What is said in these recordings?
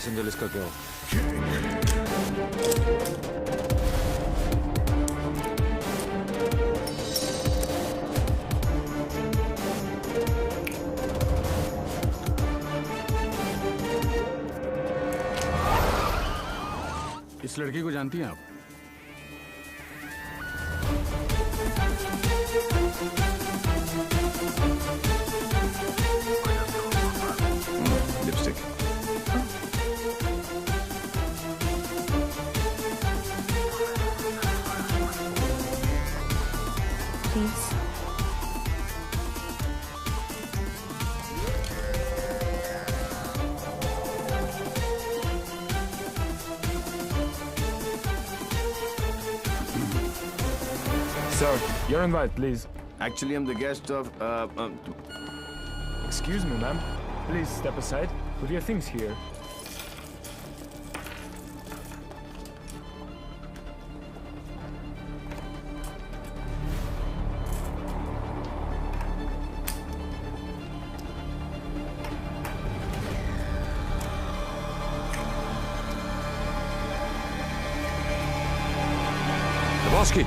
Los Angeles का क्या हो? इस लड़की को जानती हैं आप? Lipstick. Please. Sir, your invite, please. Actually, I'm the guest of. Excuse me, ma'am. Please step aside. Put your things here. Lebowski!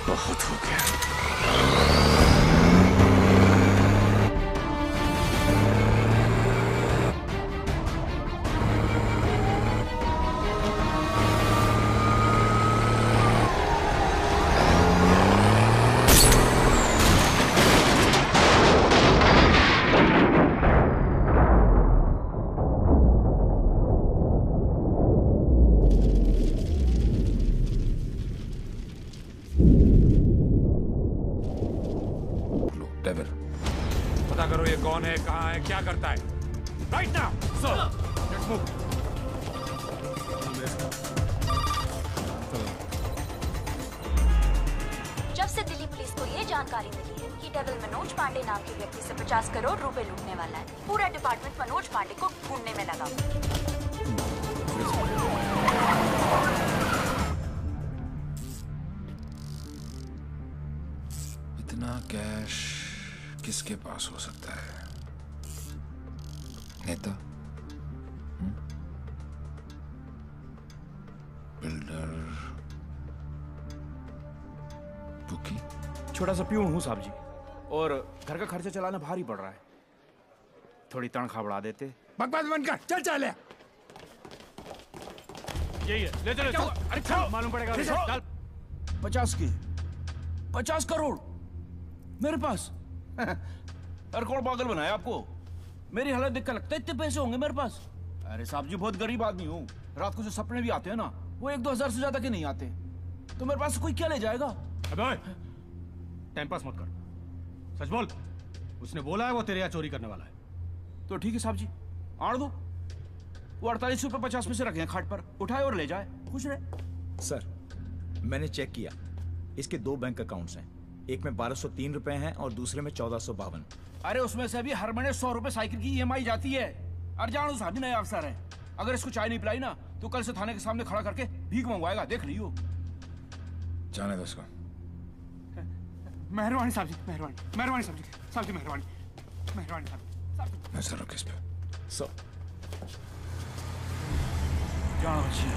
बहुत हो गया। पता करो ये कौन है, कहाँ है, क्या करता है। Right now, so let's move. जब से दिल्ली पुलिस को ये जानकारी मिली है कि डेविल मनोज पांडे नाम के व्यक्ति से 50 करोड़ रुपए लूटने वाला है, पूरा डिपार्टमेंट मनोज पांडे को ढूंढने में लगा। इतना कैश किसके पास हो सकता है? नेता? बिल्डर? बुकी? छोटा सा प्यून हूँ साहब जी, और घर का खर्चा चलाना भारी पड़ रहा है। थोड़ी तनख्वाह बढ़ा देते। बकवास बंद कर, चल चल। यही है, ले चलो। अरे चल, मालूम पड़ेगा। चल। 50 करोड़ मेरे पास। अरे कौन पागल बनाया आपको? मेरी हालत देख कर लगता है इतने पैसे होंगे मेरे पास। अरे साहब जी, बहुत गरीब आदमी हूँ। रात को जो सपने भी आते हैं ना, वो 1-2 हजार से ज्यादा के नहीं आते। तो मेरे पास कोई क्या ले जाएगा? अबे टाइम पास मत कर, सच बोल। उसने बोला है वो तेरे यहाँ चोरी करने वाला है। तो ठीक है साहब जी, आड़ दो। वो 48 रुपए 50 पैसे रखे हैं खाट पर, उठाए और ले जाए, खुश रहे। सर, मैंने चेक किया, इसके 2 बैंक अकाउंट्स हैं। एक में 1203 रुपए हैं और दूसरे में 1452। अरे उसमें से भी हर महीने 100 रुपए साइकिल की EMI जाती है। अरे जानो साहब जी, नए अफसर है। अगर इसको चाय नहीं पिलाई ना, तो कल से थाने के सामने खड़ा करके भीख मंगवाएगा, देख लियो। जाने दो इसको। मेहरबानी साहब जी, मेहरबानी, मेहरबानी साहब जी, साहब जी मेहरबानी, मेहरबानी साहब जी। नजर रखो इस पे। सर, जानो अच्छी।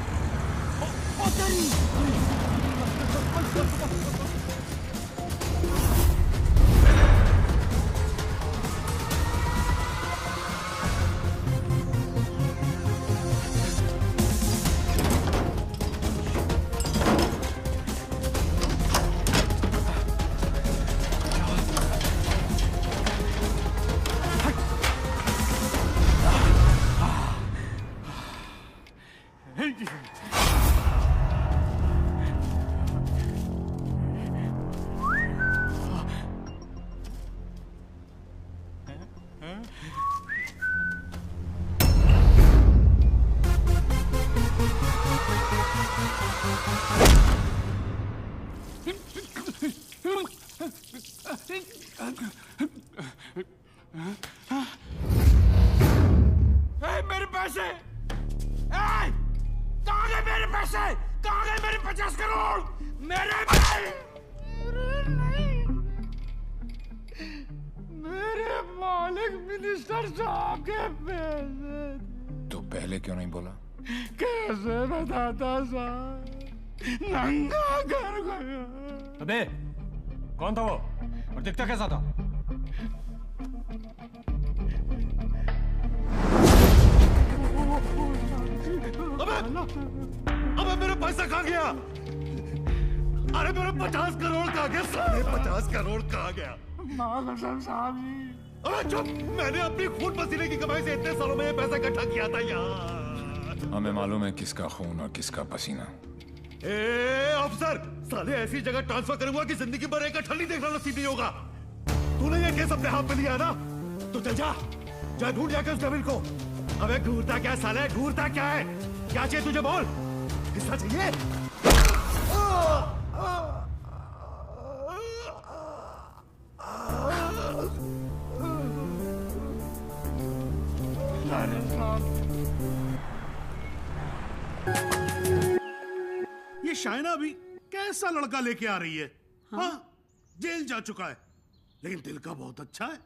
मेरे पैसे! कहाँ गए मेरे पैसे? कहाँ गए मेरे 50 करोड़? मेरे मालिक मिनिस्टर साहब के पैसे। तो पहले क्यों नहीं बोला? कैसे बताता साहब? नंगा कर गया। अबे कौन था वो और दिखता कैसा था? अबे मेरा पैसा कहाँ गया? अरे मेरा 50 करोड़ कहाँ गया? साढ़े 50 करोड़ कहाँ गया? अबे चुप! मैंने अपनी खून पसीने की कमाई से इतने सालों में ये पैसा इकट्ठा किया था यार। हमें मालूम है किसका खून और किसका पसीना। अफसर, साले ऐसी जगह ट्रांसफर करूंगा कि जिंदगी भर एक अठल नहीं देखना नसीब नहीं होगा। तूने ये केस अपने हाथ में लिया ना, तो चल जा ढूंढ जाकर उस डेविल को। अबे ढूंढता क्या साले, ढूंढता क्या है? क्या चाहिए तुझे बोल? हिस्सा चाहिए? ये शाइना भी कैसा लड़का लेके आ रही है? हाँ, जेल जा चुका है लेकिन दिल का बहुत अच्छा है।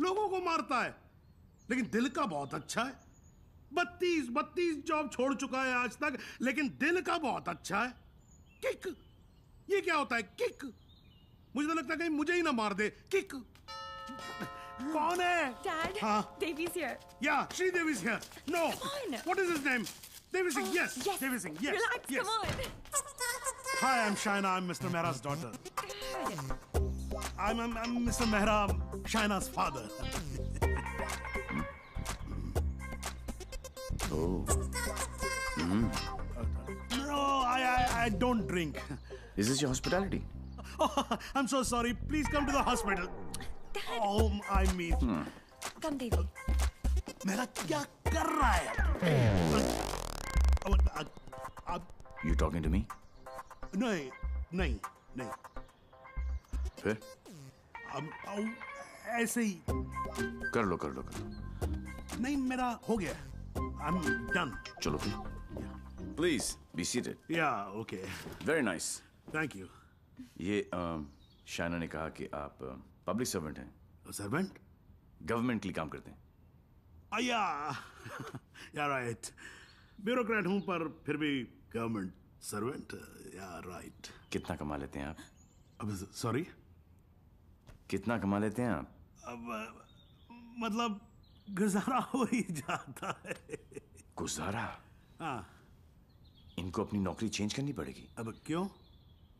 लोगों को मारता है लेकिन दिल का बहुत अच्छा है। 32 जॉब छोड़ चुका है आज तक लेकिन दिल का बहुत अच्छा है। किक, ये क्या होता है किक? मुझे तो लगता है कहीं मुझे ही ना मार दे। किक कौन है? Dad, हाँ? Devi's here. Yeah, Sridevi is here. No. Come on. What is his name? Devi Singh. Yes. Yes. Devi Singh. Yes. Relax, Yes. come on. Hi, I'm Shaina. I'm Mr. Mehra's daughter. I'm Mr. Mehra, Shaina's father. No, I don't drink. Is this your hospitality? Oh, I'm so sorry. Please come to the hospital. Dad. Oh, I mean. Come, Devi. मेरा क्या कर रहा है? You talking to me? नहीं. फिर? ऐसे ही. कर लो. नहीं, मेरा हो गया. I'm done. चलो फिर. Please be seated. Yeah, okay. Very nice. Thank you. ये शाइना ने कहा कि आप पब्लिक सर्वेंट हैं. Servant? गवर्नमेंट के लिए काम करते हैं. Yeah, right. ब्यूरोक्रेट हूं पर फिर भी गवर्नमेंट सर्वेंट. Yeah, right. कितना कमा लेते हैं आप? अब सॉरी? कितना कमा लेते हैं आप? अब मतलब गुजारा हो ही जाता है. गुजारा? हाँ. इनको अपनी नौकरी चेंज करनी पड़ेगी. अब क्यों?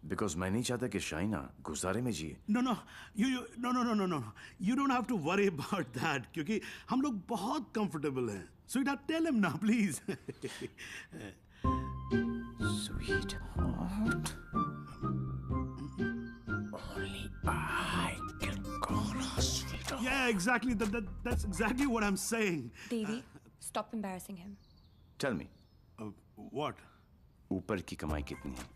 बिकॉज मैं नहीं चाहता कि शाइना गुजारे में जिए. No. You don't have to worry about that क्योंकि हम लोग बहुत comfortable हैं. Sweetheart, tell him now, please. Sweetheart. Only I can call her sweetheart. Yeah, exactly. That's exactly what I'm saying. Devi, stop embarrassing him. Tell me. What? ऊपर की कमाई कितनी है?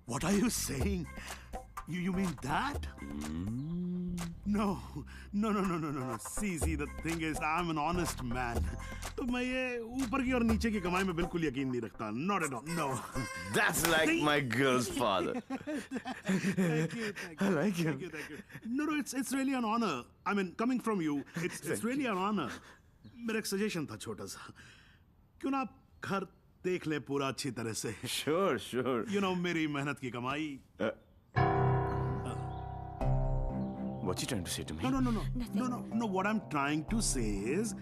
What are you saying? You mean that? No. See, the thing is, I'm an honest man. तो मैं ये ऊपर की और नीचे की कमाई में बिल्कुल यकीन नहीं रखता. Not at all. No. That's like my girl's father. Thank you. I like him. Thank you. No, it's really an honor. I mean, coming from you, it's really an honor. मेरा एक सजेशन था छोटा सा. क्यों ना आप घर देख ले पूरा अच्छी तरह से. Sure. You know, मेरी मेहनत की कमाई. What's he trying to say to me? No. What I'm trying to say is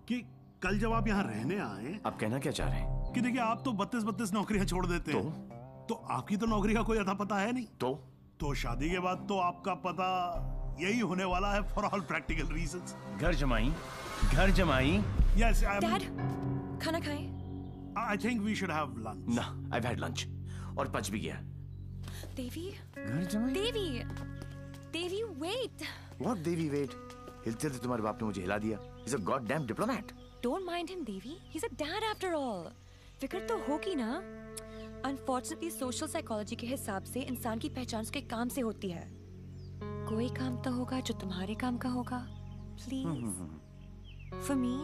कि कल जब आप यहाँ रहने आए. आप कहना क्या चाह रहे हैं? कि देखिए आप तो 32 नौकरियां छोड़ देते हैं. तो आपकी तो नौकरी का कोई अता पता है नहीं. तो शादी के बाद तो आपका पता यही होने वाला है for all practical reasons. घर जमाई. Yes, Dad, खाना खाएं? I think we should have lunch. No, I've had lunch. और पच भी गया. Devi? घर जमाई? Devi! Devi, wait. What Devi, wait? हिलते थे तुम्हारे बाप ने मुझे हिला दिया. He's a goddamn diplomat. Don't mind him, Devi. He's a dad after all. फिक्र तो होगी ना. Unfortunately, social psychology के हिसाब से इंसान की पहचान उसके काम से होती है. कोई काम तो होगा जो तुम्हारे काम का होगा. Please. For me.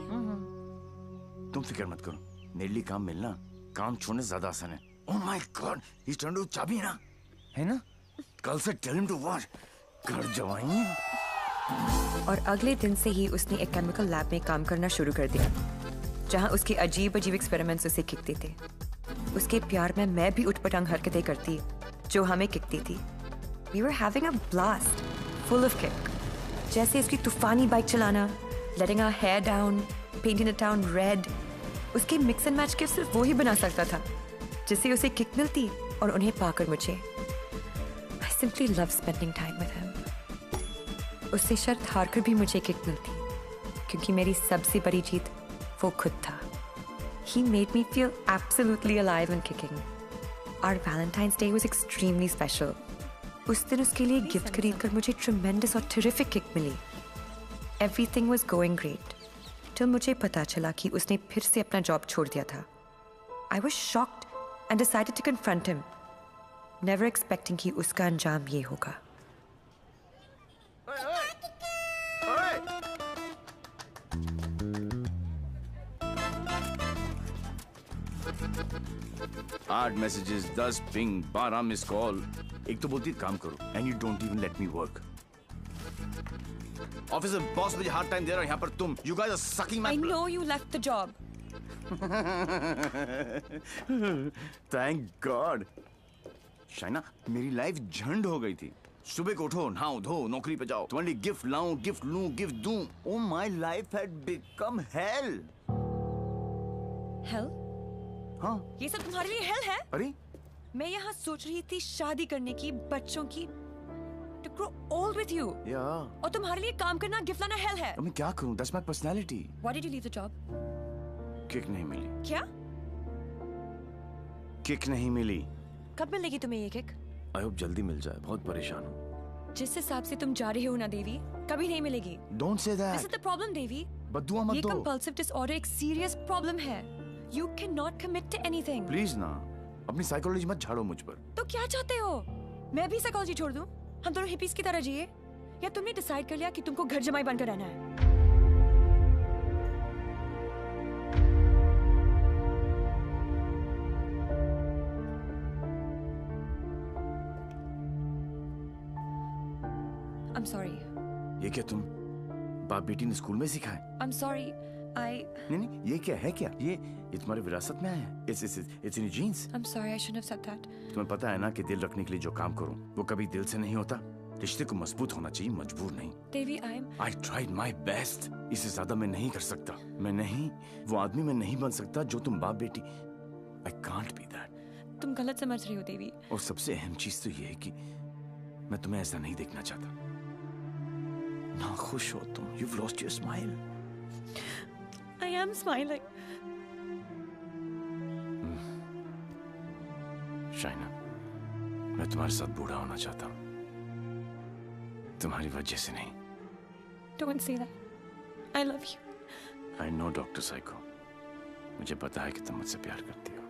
तुम फिक्र मत करो. मेरे लिए काम मिलना काम छोड़ने से ज्यादा आसान है. Oh my God, he's trying to चाबी ना, है ना? कल से tell him to watch. घर जवाई. और अगले दिन से ही उसने एक केमिकल लैब में काम करना शुरू कर दिया, जहां उसके अजीब अजीब एक्सपेरिमेंट्स उसे किकते थे. उसके प्यार में मैं भी उठपटांग हरकतें करती जो हमें किकती थी. We were having a blast, full of kick. जैसे उसकी तूफानी बाइक चलाना, letting our hair down, painting the town red. उसके मिक्स एंड मैच के सिर्फ वो ही बना सकता था जिससे उसे किक मिलती और उन्हें पाकर मुझे. I simply love spending time with him. उससे शर्त हारकर भी मुझे किक मिलती क्योंकि मेरी सबसे बड़ी जीत वो खुद था. He made me feel absolutely alive and kicking. Our Valentine's Day was extremely special. उस दिन उसके लिए गिफ्ट खरीदकर मुझे tremendous और terrific kick milli. Everything was going great. till मुझे पता चला कि उसने फिर से अपना जॉब छोड़ दिया था. I was shocked and decided to confront him, never expecting कि उसका अंजाम ये होगा. आठ मैसेजेस, 10 पिंग, 12 मिस कॉल. एक तो बोलती काम करो and you don't even let me work. Office में बॉस मुझे हार्ड टाइम दे रहा है, यहाँ पर तुम you guys are sucking my. I know you left the job. Thank God. Shaina, मेरी लाइफ झंड हो गई थी. सुबह को उठो, नहाओ धो, नौकरी पे जाओ, तुम्हारे लिए गिफ्ट लाऊं, गिफ्ट लूं, गिफ्ट दूं. Oh my life had become hello. Hell? हाँ. ये सब तुम्हारे लिए hell है? अरे मैं यहाँ सोच रही थी शादी करने की, बच्चों की, to grow old with you. Yeah. और तुम्हारे लिए काम करना, गिफ्ट लाना hell है. अब मैं क्या करूं? That's my personality. Why did you leave the job? Kick नहीं मिली. क्या? किक नहीं मिली. कब मिलेगी तुम्हें ये किक? I hope जल्दी मिल जाए. बहुत परेशान हूँ. जिस हिसाब से तुम जा रहे हो ना देवी, कभी नहीं मिलेगी. Don't say that. This is the problem, देवी. बद्दुआ मत ये दो. compulsive disorder एक serious problem है. You cannot commit to anything. Please ना. अपनी साइकोलॉजी मत झाड़ो मुझ पर. तो क्या चाहते हो? मैं भी साइकोलॉजी छोड़ दूं? हम दोनों हिपीज की तरह जिए? या तुमने डिसाइड कर लिया कि तुमको घर जमाई बनकर रहना है? I'm sorry. ये क्या तुम बाप बेटी ने स्कूल में सीखा है? I'm sorry. नहीं, ये क्या है क्या? ये तुम्हारी विरासत में आया है. It's in your genes. I'm sorry, I shouldn't have said that. तुम्हें पता है ना कि दिल रखने के लिए जो काम करूं वो कभी दिल से नहीं होता. रिश्ते को मजबूत होना चाहिए, मजबूर नहीं. देवी, I tried my best. इससे ज्यादा मैं नहीं कर सकता. मैं नहीं, वो आदमी मैं नहीं बन सकता जो तुम बाप बेटी. I can't be that. तुम गलत समझ रही हो देवी. और सबसे अहम चीज तो ये है कि मैं तुम्हें ऐसा नहीं देखना चाहता. ना खुश हो तुम. You've lost your smile. I am smiling. Shaina, मैं तुम्हारे साथ बूढ़ा होना चाहता हूँ. तुम्हारी वजह से नहीं. Don't say that. I love you. I know, doctor psycho. मुझे पता है कि तुम मुझसे प्यार करती हो,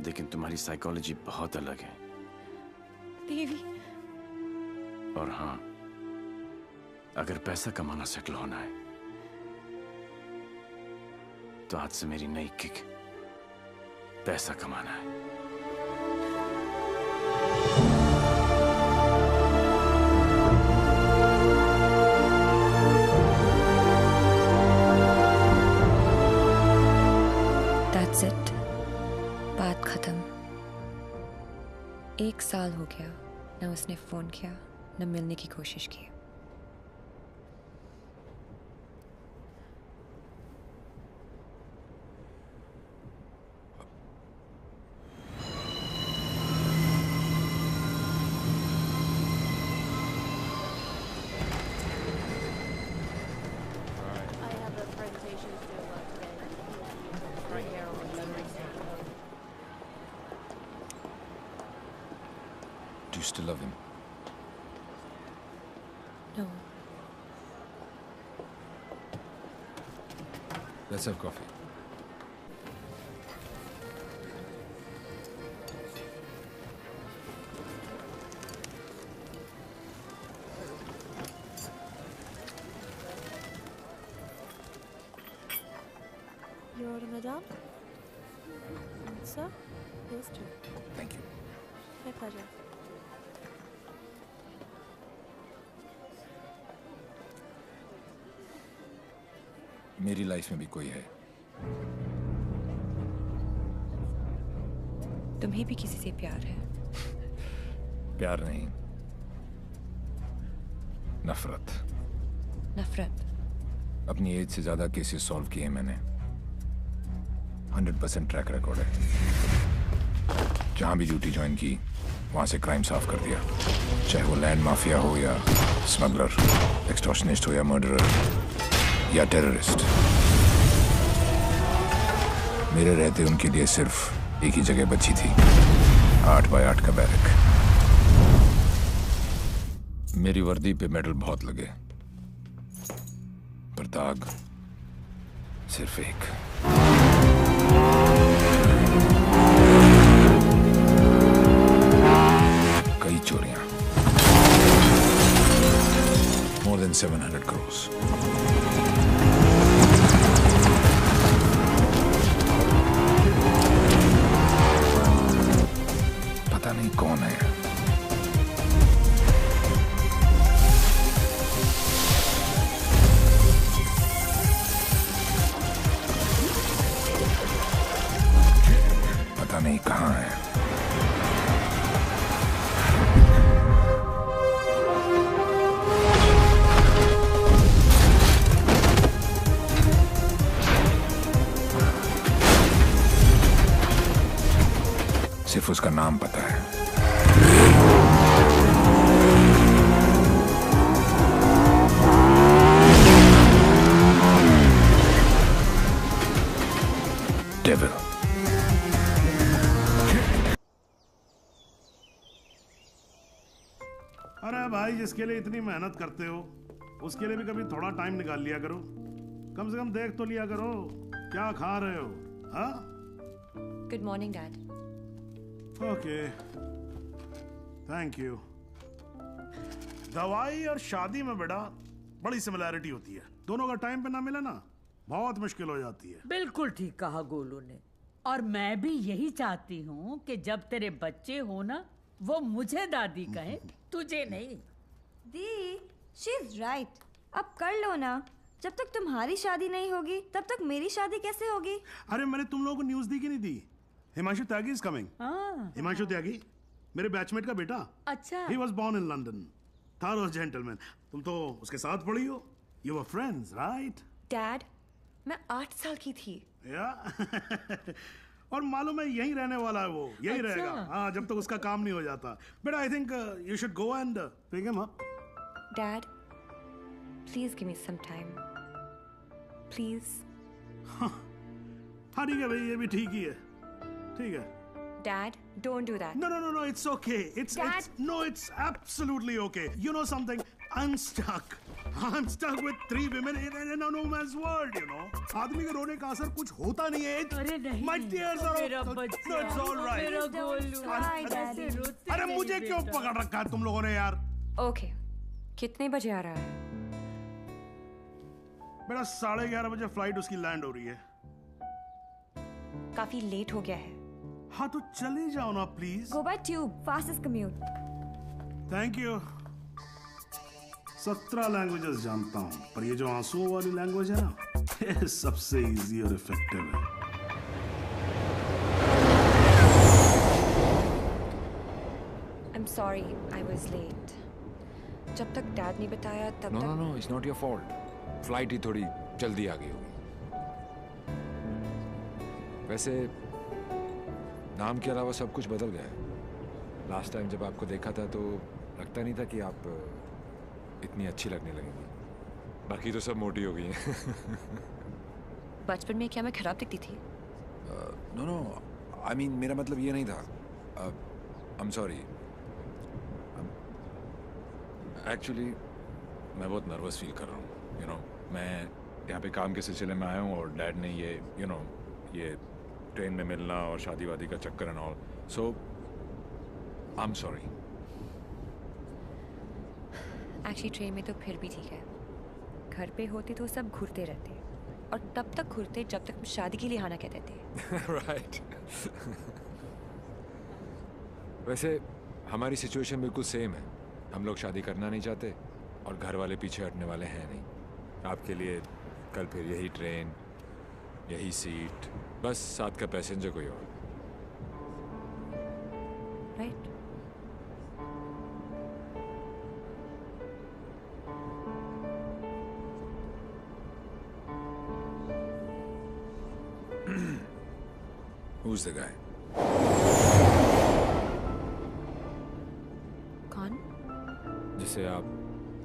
लेकिन तुम्हारी साइकोलॉजी बहुत अलग है. देवी. और हाँ, अगर पैसा कमाना सेटल होना है तो आज से मेरी नई किक पैसा कमाना है. That's it. बात खत्म. 1 साल हो गया, न उसने फोन किया, न मिलने की कोशिश की. Do you still love him? No. Let's have coffee. Your order, madam? Sir? Yes, too. Thank you. My pleasure. मेरी लाइफ में भी कोई है। तुम्हें भी किसी से प्यार है? प्यार नहीं, नफरत। नफरत? अपनी एज से ज्यादा केसेस सॉल्व किए मैंने। 100% ट्रैक रिकॉर्ड है। जहां भी ड्यूटी ज्वाइन की वहां से क्राइम साफ कर दिया, चाहे वो लैंड माफिया हो या स्मगलर, एक्सटॉर्शनिस्ट हो या मर्डरर या टेररिस्ट। मेरे रहते उनके लिए सिर्फ एक ही जगह बची थी, 8 बाय 8 का बैरक। मेरी वर्दी पे मेडल बहुत लगे, पर दाग सिर्फ एक। कई चोरियां, more than 700 crores। पता नहीं कौन है। पता नहीं कहां है। सिर्फ उसका नाम पता है। डेविल। अरे भाई, जिसके लिए इतनी मेहनत करते हो उसके लिए भी कभी थोड़ा टाइम निकाल लिया करो। कम से कम देख तो लिया करो क्या खा रहे हो। हाँ? Good morning, Dad. Okay, thank you. दवाई और शादी में बेटा बड़ी सिमिलैरिटी होती है। दोनों का टाइम पे ना मिले ना बहुत मुश्किल हो जाती है। बिल्कुल ठीक कहा गोलू ने। और मैं भी यही चाहती हूँ कि जब तेरे बच्चे हो ना, वो मुझे दादी कहे, तुझे नहीं। दी, she's right। अब कर लो ना। जब तक तुम्हारी शादी नहीं होगी तब तक मेरी शादी कैसे होगी? अरे मैंने तुम लोगों को न्यूज दी कि नहीं दी? हिमांशु त्यागी इज कमिंग। हिमांशु त्यागी मेरे बैचमेट का बेटा। अच्छा। He was born in London। Thorough gentleman। तुम तो उसके साथ पढ़ी हो। You were friends, right? Dad, मैं 8 साल की थी। और मालूम है यहीं रहने वाला है वो, यहीं रहेगा। हाँ, जब तक उसका काम नहीं हो जाता। But I think you should go and pick him up। Dad, please give me some time. Please। हाँ ठीक है भाई, ये भी ठीक ही है। ठीक है। Dad, don't do that. No, it's okay. It's absolutely okay. You know something? I'm stuck with 3 women in a no man's world, you know. आदमी के रोने का असर कुछ होता नहीं है। अरे नहीं, My tears are मेरा बच्चा, no, it's all right। मेरा गोलू। अरे मुझे क्यों पकड़ रखा है तुम लोगों ने यार? Okay, कितने बजे आ रहा है? मेरा 11:30 बजे फ्लाइट उसकी लैंड हो रही है। काफी लेट हो गया है। हाँ तो चले जाओ ना please. Go by tube, fastest commute। Thank you. 17 languages जानता हूँ, पर ये जो आंसुओं वाली लैंग्वेज है ना, ये सबसे इजी और इफेक्टिव है। I'm sorry, I was late। जब तक डैड ने बताया तब तक। No, it's not your fault। Flight ही थोड़ी जल्दी आ गई होगी। वैसे नाम के अलावा सब कुछ बदल गया है। लास्ट टाइम जब आपको देखा था तो लगता नहीं था कि आप इतनी अच्छी लगने लगेंगी। बाकी तो सब मोटी हो गई हैं। बचपन में क्या मैं खराब दिखती थी? नो, आई मीन मेरा मतलब ये नहीं था। I am sorry. एक्चुअली मैं बहुत नर्वस फील कर रहा हूँ। मैं यहाँ पे काम के सिलसिले में आया हूँ और डैड ने ये ये ट्रेन में मिलना और शादी वादी का चक्कर and all, so I am sorry. Actually train में तो फिर भी ठीक है, घर पे होते तो सब घूरते रहते और तब तक घूरते जब तक शादी के लिए हाँ ना कहते थे। राइट। वैसे हमारी सिचुएशन बिल्कुल सेम है। हम लोग शादी करना नहीं चाहते और घर वाले पीछे हटने वाले हैं नहीं। आपके लिए कल फिर यही ट्रेन, यही सीट, बस साथ का पैसेंजर कोई और। राइट। Who's the guy? कौन? जिसे आप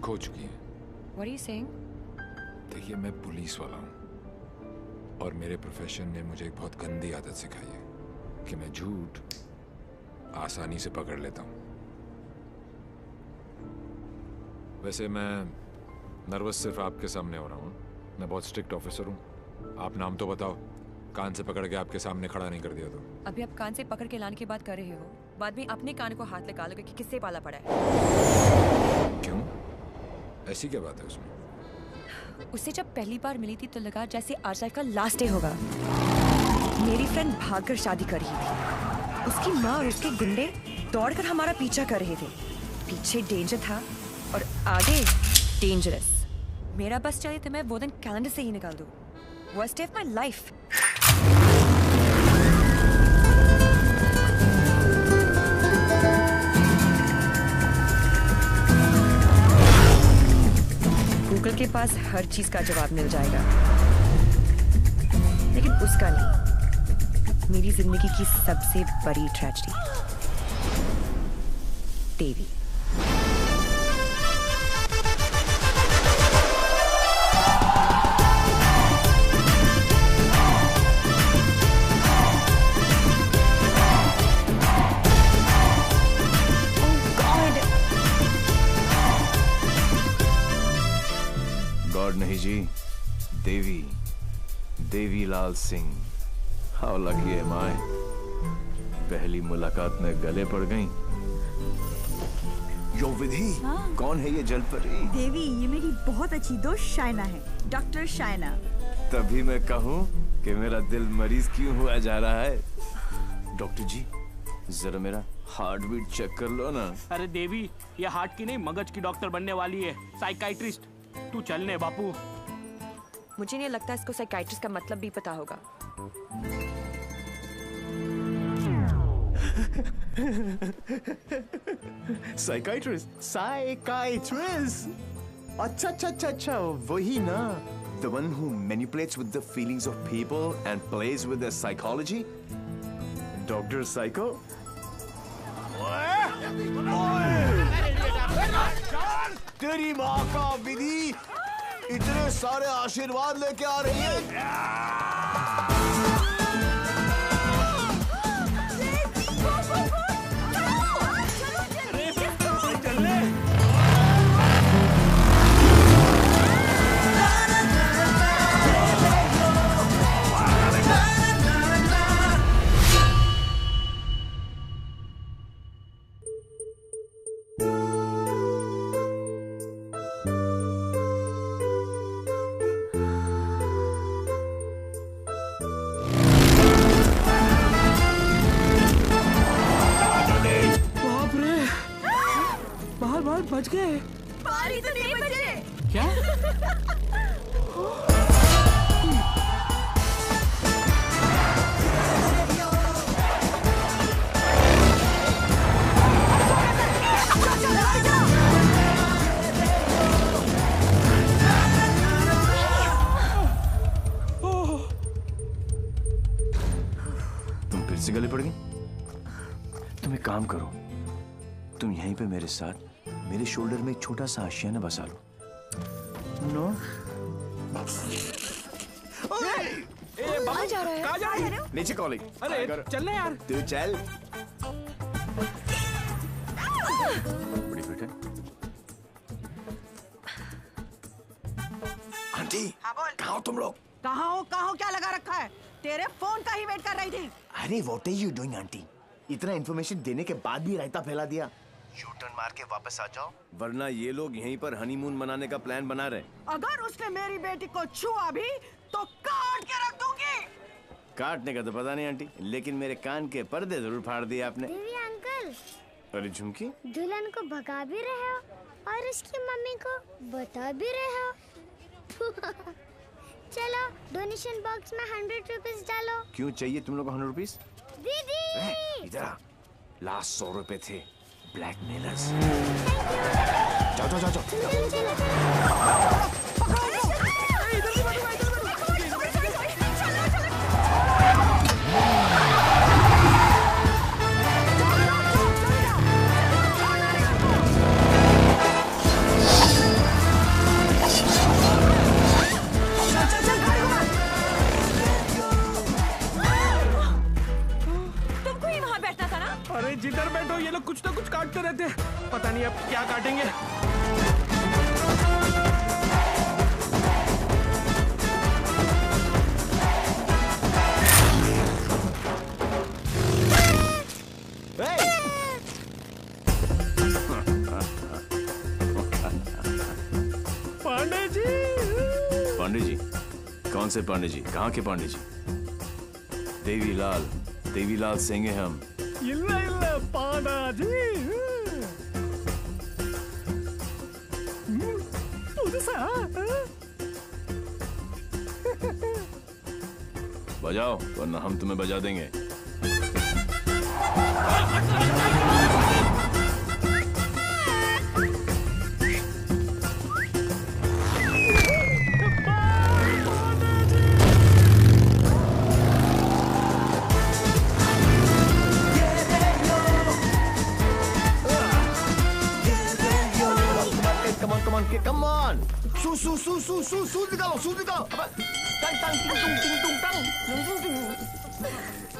खो चुकी हैं। What are you saying? देखिए, मैं पुलिस वाला हूँ और मेरे प्रोफेशन ने मुझे एक बहुत गंदी आदत सिखाई है कि मैं झूठ आसानी से पकड़ लेता हूँ। वैसे मैं नर्वस सिर्फ आपके सामने हो रहा हूँ। मैं बहुत स्ट्रिक्ट ऑफिसर हूँ। आप नाम तो बताओ, कान से पकड़ के आपके सामने खड़ा नहीं कर दिया तो। अभी आप कान से पकड़ के लाने की बात कर रहे हो, बाद में अपने कान को हाथ लगा लोगे कि किससे पाला पड़ा है। क्यों? ऐसी क्या बात है उसमें? उससे जब पहली बार मिली थी तो लगा जैसे आज लाइफ का लास्ट डे होगा। मेरी फ्रेंड भागकर शादी कर रही थी, उसकी माँ और उसके गुंडे दौड़कर हमारा पीछा कर रहे थे। पीछे डेंजर था और आगे डेंजरस। मेरा बस चले तो मैं वो दिन कैलेंडर से ही निकाल दूं। Worst day of my life. Google के पास हर चीज का जवाब मिल जाएगा, लेकिन उसका नहीं। मेरी जिंदगी की सबसे बड़ी ट्रेजेडी, देवी। गॉड नहीं जी, देवी, Devi Lal Singh. How lucky M आई। पहली मुलाकात में गले पड़ गई। यो विधि, कौन है ये जलपरी? देवी, ये मेरी बहुत अच्छी दोस्त शाइना है, डॉक्टर शाइना। तभी मैं कहूँ कि मेरा दिल मरीज क्यों हुआ जा रहा है। डॉक्टर जी, जरा मेरा हार्ट बीट चेक कर लो ना। अरे देवी, ये हार्ट की नहीं मगज की डॉक्टर बनने वाली है, साइकाइट्रिस्ट। तू चलने बापू। मुझे नहीं लगता इसको साइकाइट्रिस्ट का मतलब भी पता होगा। Psychiatrist, psychiatrist. अच्छा अच्छा अच्छा अच्छा, वही ना। The one who manipulates with the feelings of people and plays with their psychology. Dr. Psycho. तेरी माँ का विधि इतने सारे आशीर्वाद लेके आ रही है। बच गए। बारी तो नहीं बचे। क्या? तुम फिर से गले पड़ गई? तुम एक काम करो, तुम यहीं पे मेरे साथ मेरे शोल्डर में एक छोटा सा आशियाना बसा लो। नो। कहाँ जा रहा है? कहाँ जा रहे हो? नीचे कॉलिंग। अरे चलना यार। तू चल। बड़ी फिट है। आंटी कहाँ हो तुम लोग? कहाँ हो क्या लगा रखा है? तेरे फोन का ही वेट कर रही थी। अरे what are you doing aunty? इतना इन्फॉर्मेशन देने के बाद भी रायता फैला दिया। यू टर्न मार के वापस आ जाओ, वरना ये लोग यहीं पर हनीमून मनाने का प्लान बना रहे। अगर उसने मेरी बेटी को छुआ भी तो काट के रख दूंगी। काटने का तो पता नहीं आंटी, लेकिन मेरे कान के पर्दे जरूर फाड़ दिए आपने। देवी अंकल, अरे झुमकी, दुल्हन को भगा भी रहे हो और उसकी मम्मी को बता भी रहे हो। चलो डोनेशन बॉक्स में 100 रुपीस डालो। क्यों चाहिए तुम लोग को 100 रुपीस? दीदी इधर आ, लास्ट 100 रुपए थे ब्लैकमेलर्स। जाओ जाओ जाओ जाओ। अरे जिधर बैठो ये लोग कुछ ना कुछ काटते रहते हैं, पता नहीं अब क्या काटेंगे। पांडे जी। पांडे जी? कौन से पांडे जी? कहाँ के पांडे जी? देवीलाल सिंह हैं हम। इल्ला इल्ला पांडा जी। बजाओ वरना हम तुम्हें बजा देंगे। Come on! सूज निकालो।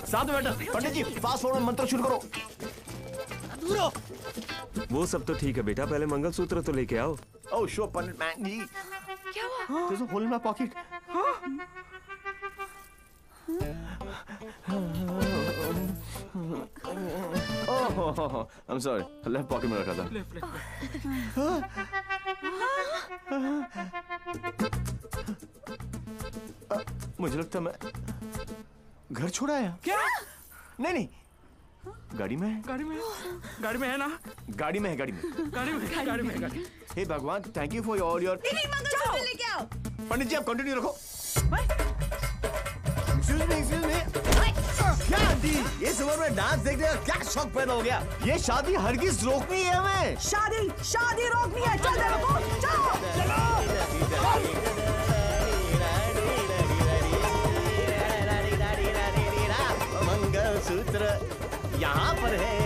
साथ में बैठो। पंडित जी फास्ट फॉरवर्ड में मंत्र शुरू करो। वो सब तो ठीक है बेटा, पहले मंगलसूत्र तो लेके आओ। Oh sure पंडित मैन जी। क्या हुआ? There's a hole in my pocket. Oh, I'm sorry. Left pocket में रखा था। मुझे लगता मैं घर छोड़ा आया। क्या? नहीं गाड़ी में है ना? गाड़ी में है। हे भगवान, thank you for all your. लेके आओ। पंडित जी आप कंटिन्यू रखो। Excuse me. क्या आंटी, इस उम्र में डांस देखने का क्या शौक पैदा हो गया? ये शादी हरगिज रोकनी है हमें। शादी रोकनी है। चल चलो। मंगलसूत्र यहाँ पर है।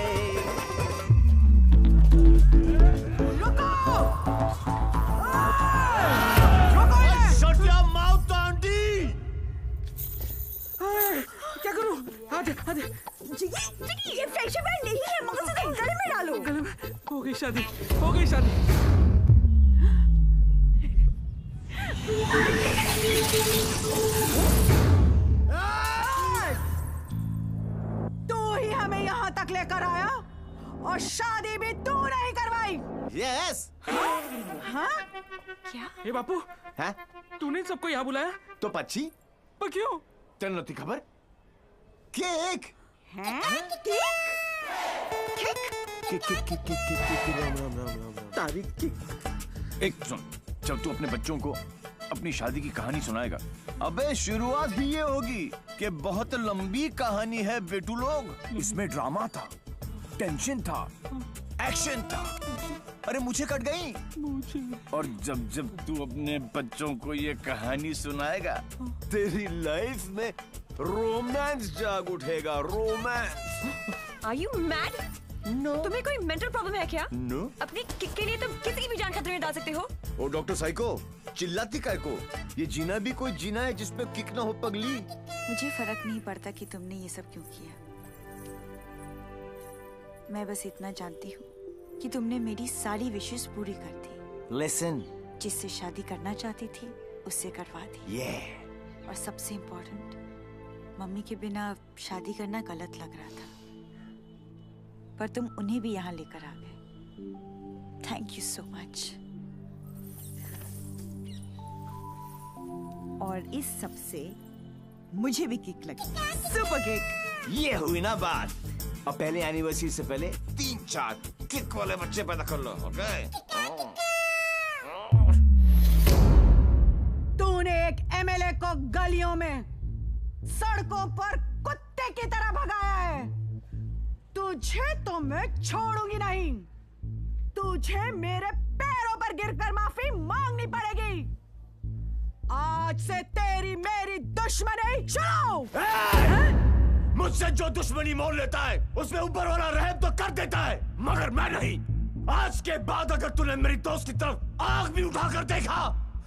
Shut your mouth, aunty. क्या करूं? आधे ये फ्रेशर बैंड नहीं है, मंगलसूत्र गले में डालो। गले में हो गई शादी। तू ही हमें यहाँ तक लेकर आया और शादी भी तू नहीं करवाई। Yes. हाँ? क्या? ए बापू, हैं? तूने सबको यहाँ बुलाया? तो पक्षी? पर क्यों? तेरे नती खबर? केक। हैं? एक सुन, जब तू अपने बच्चों को अपनी शादी की कहानी सुनाएगा, अबे शुरुआत ही ये होगी कि बहुत लंबी कहानी है बेटू लोग। इसमें ड्रामा था, टेंशन था, एक्शन था। अरे मुझे कट गई। और जब तू अपने बच्चों को ये कहानी सुनाएगा, तेरी लाइफ में रोमांस जाग उठेगा। Romance. Are you mad? No. तुम्हें कोई मेंटल प्रॉब्लम है क्या? No. अपनी किक के लिए तुम किसी की भी जान खतरे में डाल सकते हो। ओ डॉक्टर साइको, चिल्लाती काय को? ये जीना भी कोई जीना है जिसपे किक ना हो पगली। मुझे फर्क नहीं पड़ता कि तुमने ये सब क्यों किया। मैं बस इतना जानती हूँ कि तुमने मेरी सारी विशेष पूरी कर दी। Listen. जिससे शादी करना चाहती थी उससे करवा दी। Yeah. और सबसे इम्पोर्टेंट, मम्मी के बिना शादी करना गलत लग रहा था, पर तुम उन्हें भी यहाँ लेकर आ गए। Thank you so much. और इस सब से मुझे भी किक लगी, सुपर किक। ये हुई ना बात। अब पहले एनिवर्सरी से पहले 3-4 किक वाले बच्चे पैदा कर लो, ओके? तूने एक एमएलए को गलियों में, सड़कों पर कुत्ते की तरह भगाया है। तुझे तो मैं छोड़ूंगी नहीं। तुझे मेरे पैरों पर गिरकर माफी मांगनी पड़ेगी। आज से तेरी मेरी दुश्मनी शुरू। मुझसे जो दुश्मनी मोल लेता है उसमें ऊपर वाला रहम तो कर देता है, मगर मैं नहीं। आज के बाद अगर तूने मेरी दोस्त की तरफ आंख भी उठाकर देखा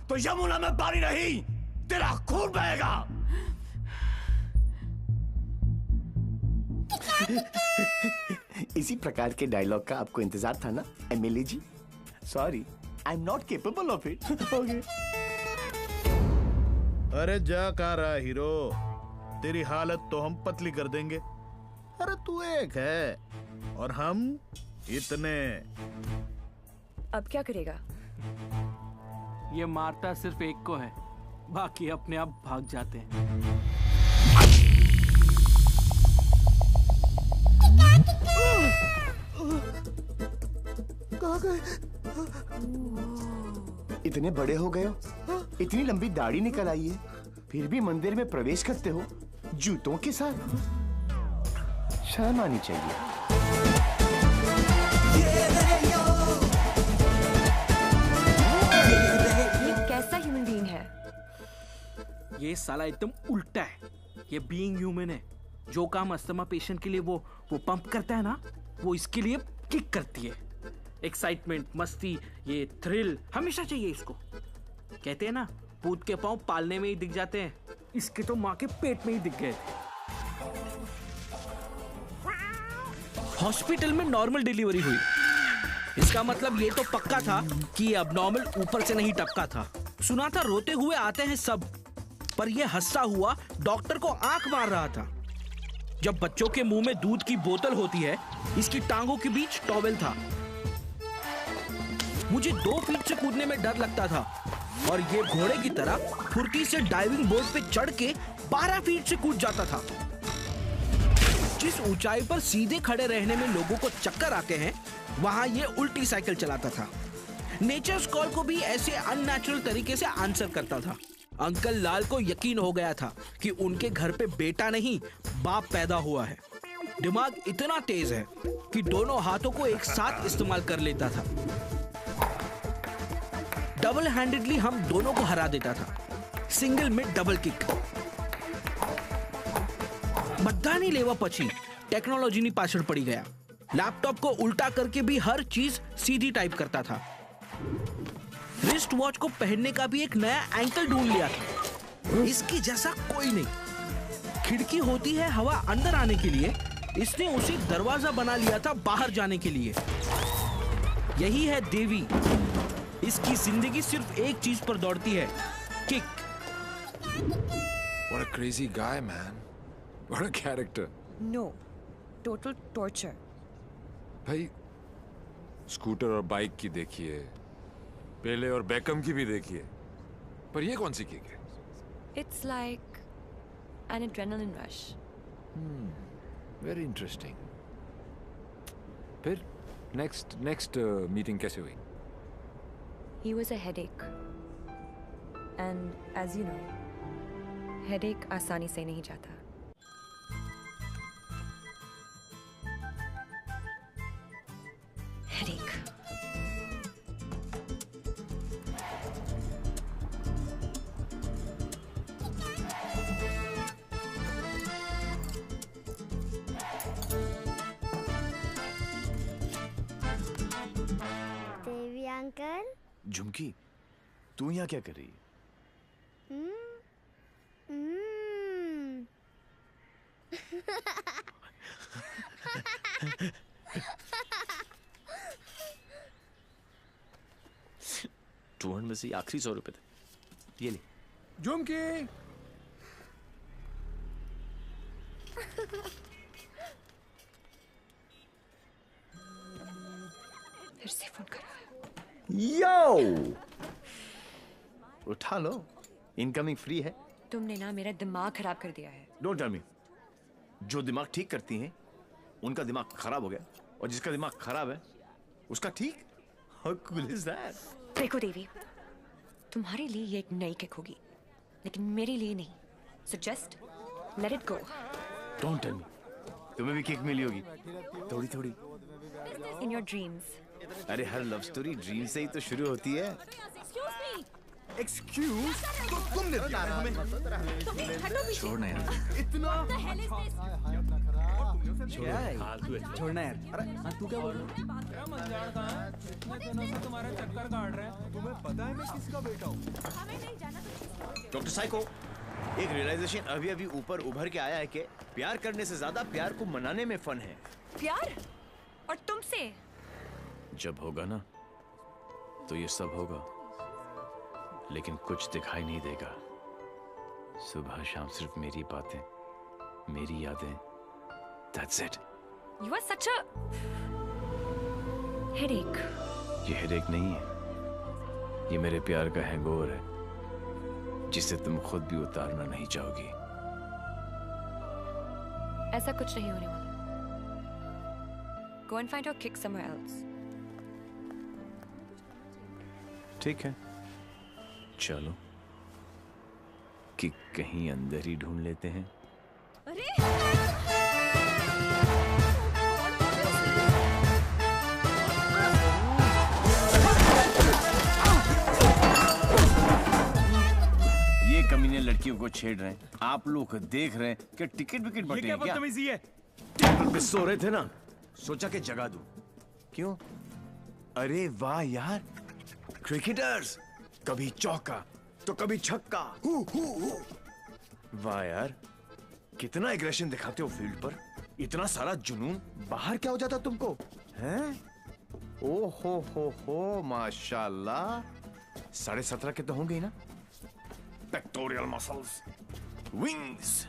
तो यमुना में पानी नहीं, तेरा खून बहेगा। इसी प्रकार के डायलॉग का आपको इंतजार था ना MLA ji? Sorry, I am not capable of it. Okay. अरे जा कहाँ रहा हीरो, तेरी हालत तो हम पतली कर देंगे। अरे तू एक है और हम इतने। अब क्या करेगा? ये मारता सिर्फ एक को है, बाकी अपने आप भाग जाते हैं। कहाँ गए? इतने बड़े हो गए हो, इतनी लंबी दाढ़ी निकल आई है, फिर भी मंदिर में प्रवेश करते हो जूतों के साथ। शर्म आनी चाहिए। ये कैसा ह्यूमन बीइंग है? ये साला एकदम उल्टा है। ये बीइंग ह्यूमन है। जो काम अस्थमा पेशेंट के लिए वो पंप करता है ना, वो इसके लिए किक करती है। एक्साइटमेंट, मस्ती, ये थ्रिल हमेशा चाहिए इसको। कहते हैं ना, पूत के पांव पालने में ही दिख जाते हैं, इसके तो माँ के पेट में ही दिख गए थे। हॉस्पिटल में नॉर्मल डिलीवरी हुई, इसका मतलब ये तो पक्का था कि ये अबनॉर्मल ऊपर से नहीं टपका था। सुना था रोते हुए आते हैं सब, पर ये हंसता हुआ डॉक्टर को आंख मार रहा था। जब बच्चों के मुंह में दूध की बोतल होती है, इसकी टांगों के बीच टॉवेल था। मुझे 2 फीट से कूदने में डर लगता था और ये घोड़े की तरह फुर्ती से डाइविंग बोर्ड पे चढ़ के 12 फीट से कूद जाता था। जिस ऊंचाई पर सीधे खड़े रहने में लोगों को चक्कर आते हैं, वहां ये उल्टी साइकिल चलाता था। नेचर्स कॉल को भी ऐसे अननेचुरल तरीके से आंसर करता था। अंकल लाल को यकीन हो गया था कि उनके घर पे बेटा नहीं, बाप पैदा हुआ है। दिमाग इतना तेज है कि दोनों हाथों को एक साथ इस्तेमाल कर लेता था। डबल हैंडेडली हम दोनों को हरा देता था, सिंगल में डबल किक। बद्दानी लेवा पची टेक्नोलॉजी नहीं पाछड़ पड़ी गया। लैपटॉप को उल्टा करके भी हर चीज सीधी टाइप करता था। रिस्ट वॉच को पहनने का भी एक नया एंकल ढूंढ लिया था, इसके जैसा कोई नहीं। खिड़की होती है हवा अंदर आने के लिए, इसने उसे दरवाजा बना लिया था बाहर जाने के लिए। यही है देवी। इसकी जिंदगी सिर्फ एक चीज पर दौड़ती है, kick. What a crazy guy, man. What a character. No, total torture. भाई, स्कूटर और बाइक की देखिए, पेले और बेकम की भी देखिए, पर ये कौन सी किक है? It's like an adrenaline rush. Very interesting. फिर next meeting कैसे हुई? He was a headache. And as you know, headache आसानी से नहीं जाता। Headache. देवी अंकल, झुमकी, तू यहाँ क्या कर रही है? टूर में से आखिरी 100 रुपए थे, ये ले। झुमकी। फिर से फोन करा। यो, उठा लो, इनकमिंग फ्री है। तुमने ना मेरा दिमाग खराब कर दिया है। Don't tell me. जो दिमाग ठीक करती हैं उनका दिमाग खराब हो गया, और जिसका दिमाग खराब है उसका ठीक। How cool is that? देखो देवी, तुम्हारे लिए ये एक नई किक होगी, लेकिन मेरे लिए नहीं। So just let it go. Don't tell me. तुम्हें भी किक मिली होगी, थोड़ी थोड़ी। In your dreams. अरे हर लव स्टोरी ड्रीम से ही तो शुरू होती है। एक्सक्यूज, तो तुमने दिया हमें। छोड़ना यार। इतना छोड़ना यार। अरे हाँ, तू क्या बोल रहा है? तुम्हारे चक्कर काट रहे हैं। तुम्हें पता है मैं किसका बेटा हूँ? डॉक्टर साइको, एक रियलाइजेशन अभी अभी ऊपर उभर के आया है कि प्यार करने से ज्यादा प्यार को मनाने में फन है। प्यार? और तुमसे? जब होगा ना तो ये सब होगा, लेकिन कुछ दिखाई नहीं देगा। सुबह शाम सिर्फ मेरी बातें, मेरी यादें। That's it. You are such a headache. ये हेडेक नहीं है, ये मेरे प्यार का हैंगओवर है, जिसे तुम खुद भी उतारना नहीं चाहोगी। ऐसा कुछ नहीं होने वाला। Go and find your kick somewhere else. ठीक है, चलो कि कहीं अंदर ही ढूंढ लेते हैं। ये कमीने लड़कियों को छेड़ रहे हैं, आप लोग देख रहे हैं कि टिकट विकेट बटे हैं क्या? बदतमीजी है। टेबल पे सो रहे थे ना, सोचा कि जगा दूं। क्यों? अरे वाह यार, क्रिकेटर्स, कभी चौका तो कभी छक्का। वाह यार, कितना एग्रेशन दिखाते हो फील्ड पर, इतना सारा जुनून। बाहर क्या हो जाता तुमको, हैं? ओ हो, माशाल्लाह। 17.5 के तो होंगे ही ना? Pectoral muscles, wings,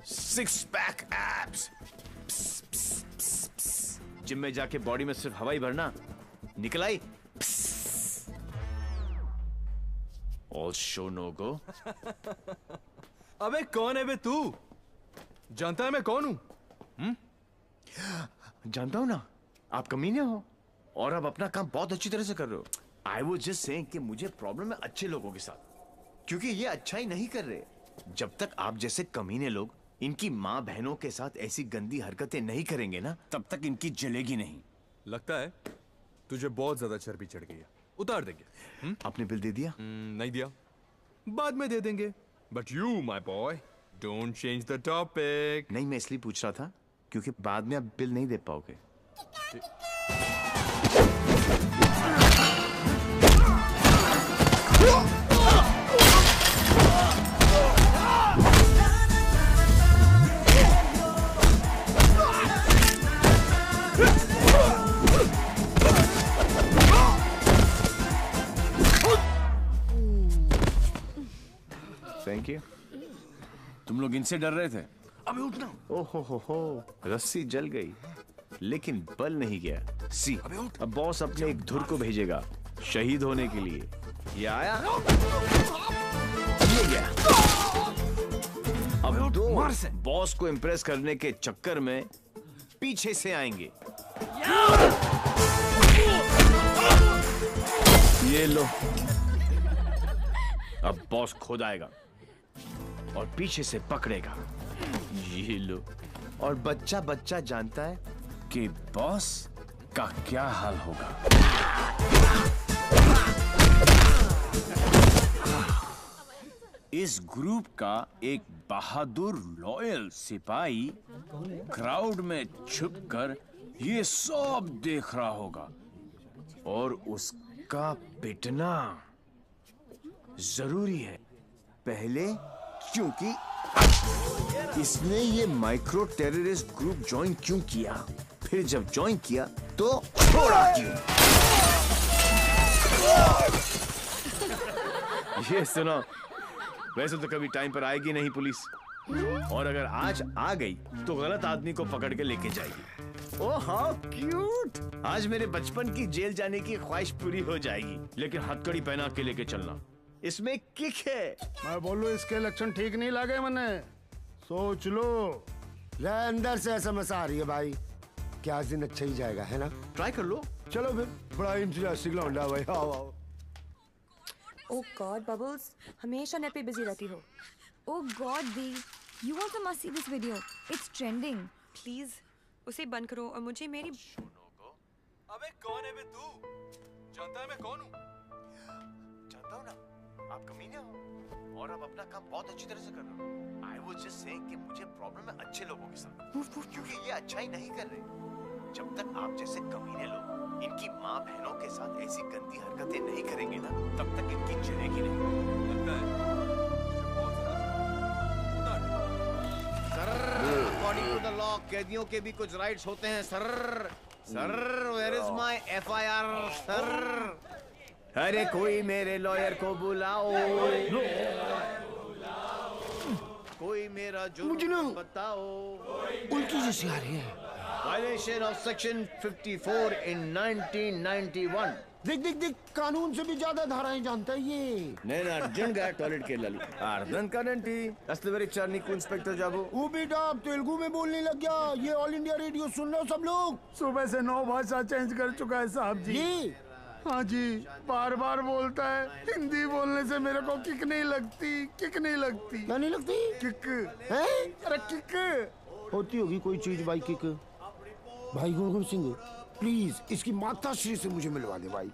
6 pack abs. Gym में जाके बॉडी में सिर्फ हवा ही भरना, निकल आई। ऑल शो नो गो। अबे कौन है बे तू? जानता है मैं कौन हूँ? जानता हूं ना, आप कमीने हो और आप अपना काम बहुत अच्छी तरह से कर रहे हो। आई वॉज जस्ट सेइंग कि मुझे प्रॉब्लम है अच्छे लोगों के साथ, क्योंकि ये अच्छा ही नहीं कर रहे। जब तक आप जैसे कमीने लोग इनकी माँ बहनों के साथ ऐसी गंदी हरकतें नहीं करेंगे ना, तब तक इनकी जलेगी नहीं। लगता है तुझे बहुत ज्यादा चर्बी चढ़ गई है, उतार देंगे। आपने बिल दे दिया? नहीं दिया, बाद में दे देंगे। But you my boy, don't change the topic. नहीं, मैं इसलिए पूछ रहा था क्योंकि बाद में आप बिल नहीं दे पाओगे। Thank you. तुम लोग इनसे डर रहे थे? अबे उठना। ओहो हो, रस्सी जल गई लेकिन बल नहीं गया। सी, अब बॉस अपने एक धुर को भेजेगा शहीद होने के लिए। ये आया, ये गया। अब दो बॉस को इम्प्रेस करने के चक्कर में पीछे से आएंगे। ये लो, अब बॉस खुद आएगा और पीछे से पकड़ेगा। ये लो, और बच्चा बच्चा जानता है कि बॉस का क्या हाल होगा। इस ग्रुप का एक बहादुर लॉयल सिपाही क्राउड में छुपकर ये सब देख रहा होगा और उसका पिटना जरूरी है। पहले क्योंकि इसने ये माइक्रो टेररिस्ट ग्रुप ज्वाइन क्यों किया, फिर जब ज्वाइन किया तो छोड़ा क्यों। ये सुनो, वैसे तो कभी टाइम पर आएगी नहीं पुलिस, और अगर आज आ गई तो गलत आदमी को पकड़ के लेके जाएगी। Oh how cute! आज मेरे बचपन की जेल जाने की ख्वाहिश पूरी हो जाएगी, लेकिन हथकड़ी पहना के लेके चलना, इसमें किक है। मैं बोलूं इसके लक्षण ठीक नहीं लगे मने, सोच लो। अंदर से एसएमएस आ रही है भाई, क्या आज दिन अच्छा ही जाएगा, है ना? ट्राई कर लो। चलो फिर, बड़ा इंटरेस्टिंग लौंडा भाई। आओ आओ। ओह गॉड बबल्स, हमेशा नेट पे बिजी रहती हो। Oh God, Dee, you also must see this video. It's trending. Please उसे बंद करो और मुझे मेरी। अबे कौन है बे तू? जानता है मैं कौन हूँ? जानता हूँ ना, आप कमीने हो और आप अपना काम बहुत अच्छी तरह से कर रहे हो। I was just saying कि मुझे प्रॉब्लम है अच्छे लोगों के साथ, क्योंकि ये अच्छा ही नहीं कर रहे। जब तक आप जैसे कमीने लोग इनकी माँ बहनों के साथ ऐसी गंदी हरकतें नहीं करेंगे ना, तब तक इनकी चलेगी नहीं। लगता है अकॉर्डिंग टू द लॉ कैदियों के भी कुछ राइट्स होते हैं sir. Sir where is my FIR sir? अरे कोई मेरे लॉयर को बुलाओ, कोई मेरा जुर्म बताओ। उल्टी जैसी आ रही है। Violation of section 54 in 1991। देख देख देख, कानून से भी ज्यादा धाराएं जानता है ये। నేను అర్జున్గా టాయిలెట్కి వెళ్ళాలి, అర్థం కాదండి అసలు వెరిచారు నీకు ఇన్స్పెక్టర్ జాబు। वो बेटा आप तेलुगु में बोलने लग गया। ये ऑल इंडिया रेडियो सुन रहे हो सब लोग? सुबह से 9 भाषा चेंज कर चुका है साहब जी। हाँ जी, बार बार बोलता है। हिंदी बोलने से मेरे को किक नहीं लगती, किक नहीं लगती। क्या नहीं लगती? किक है? अरे किक होती होगी कोई चीज भाई किक। भाई गुरगुर सिंह प्लीज इसकी माता श्री से मुझे मिलवा दे भाई।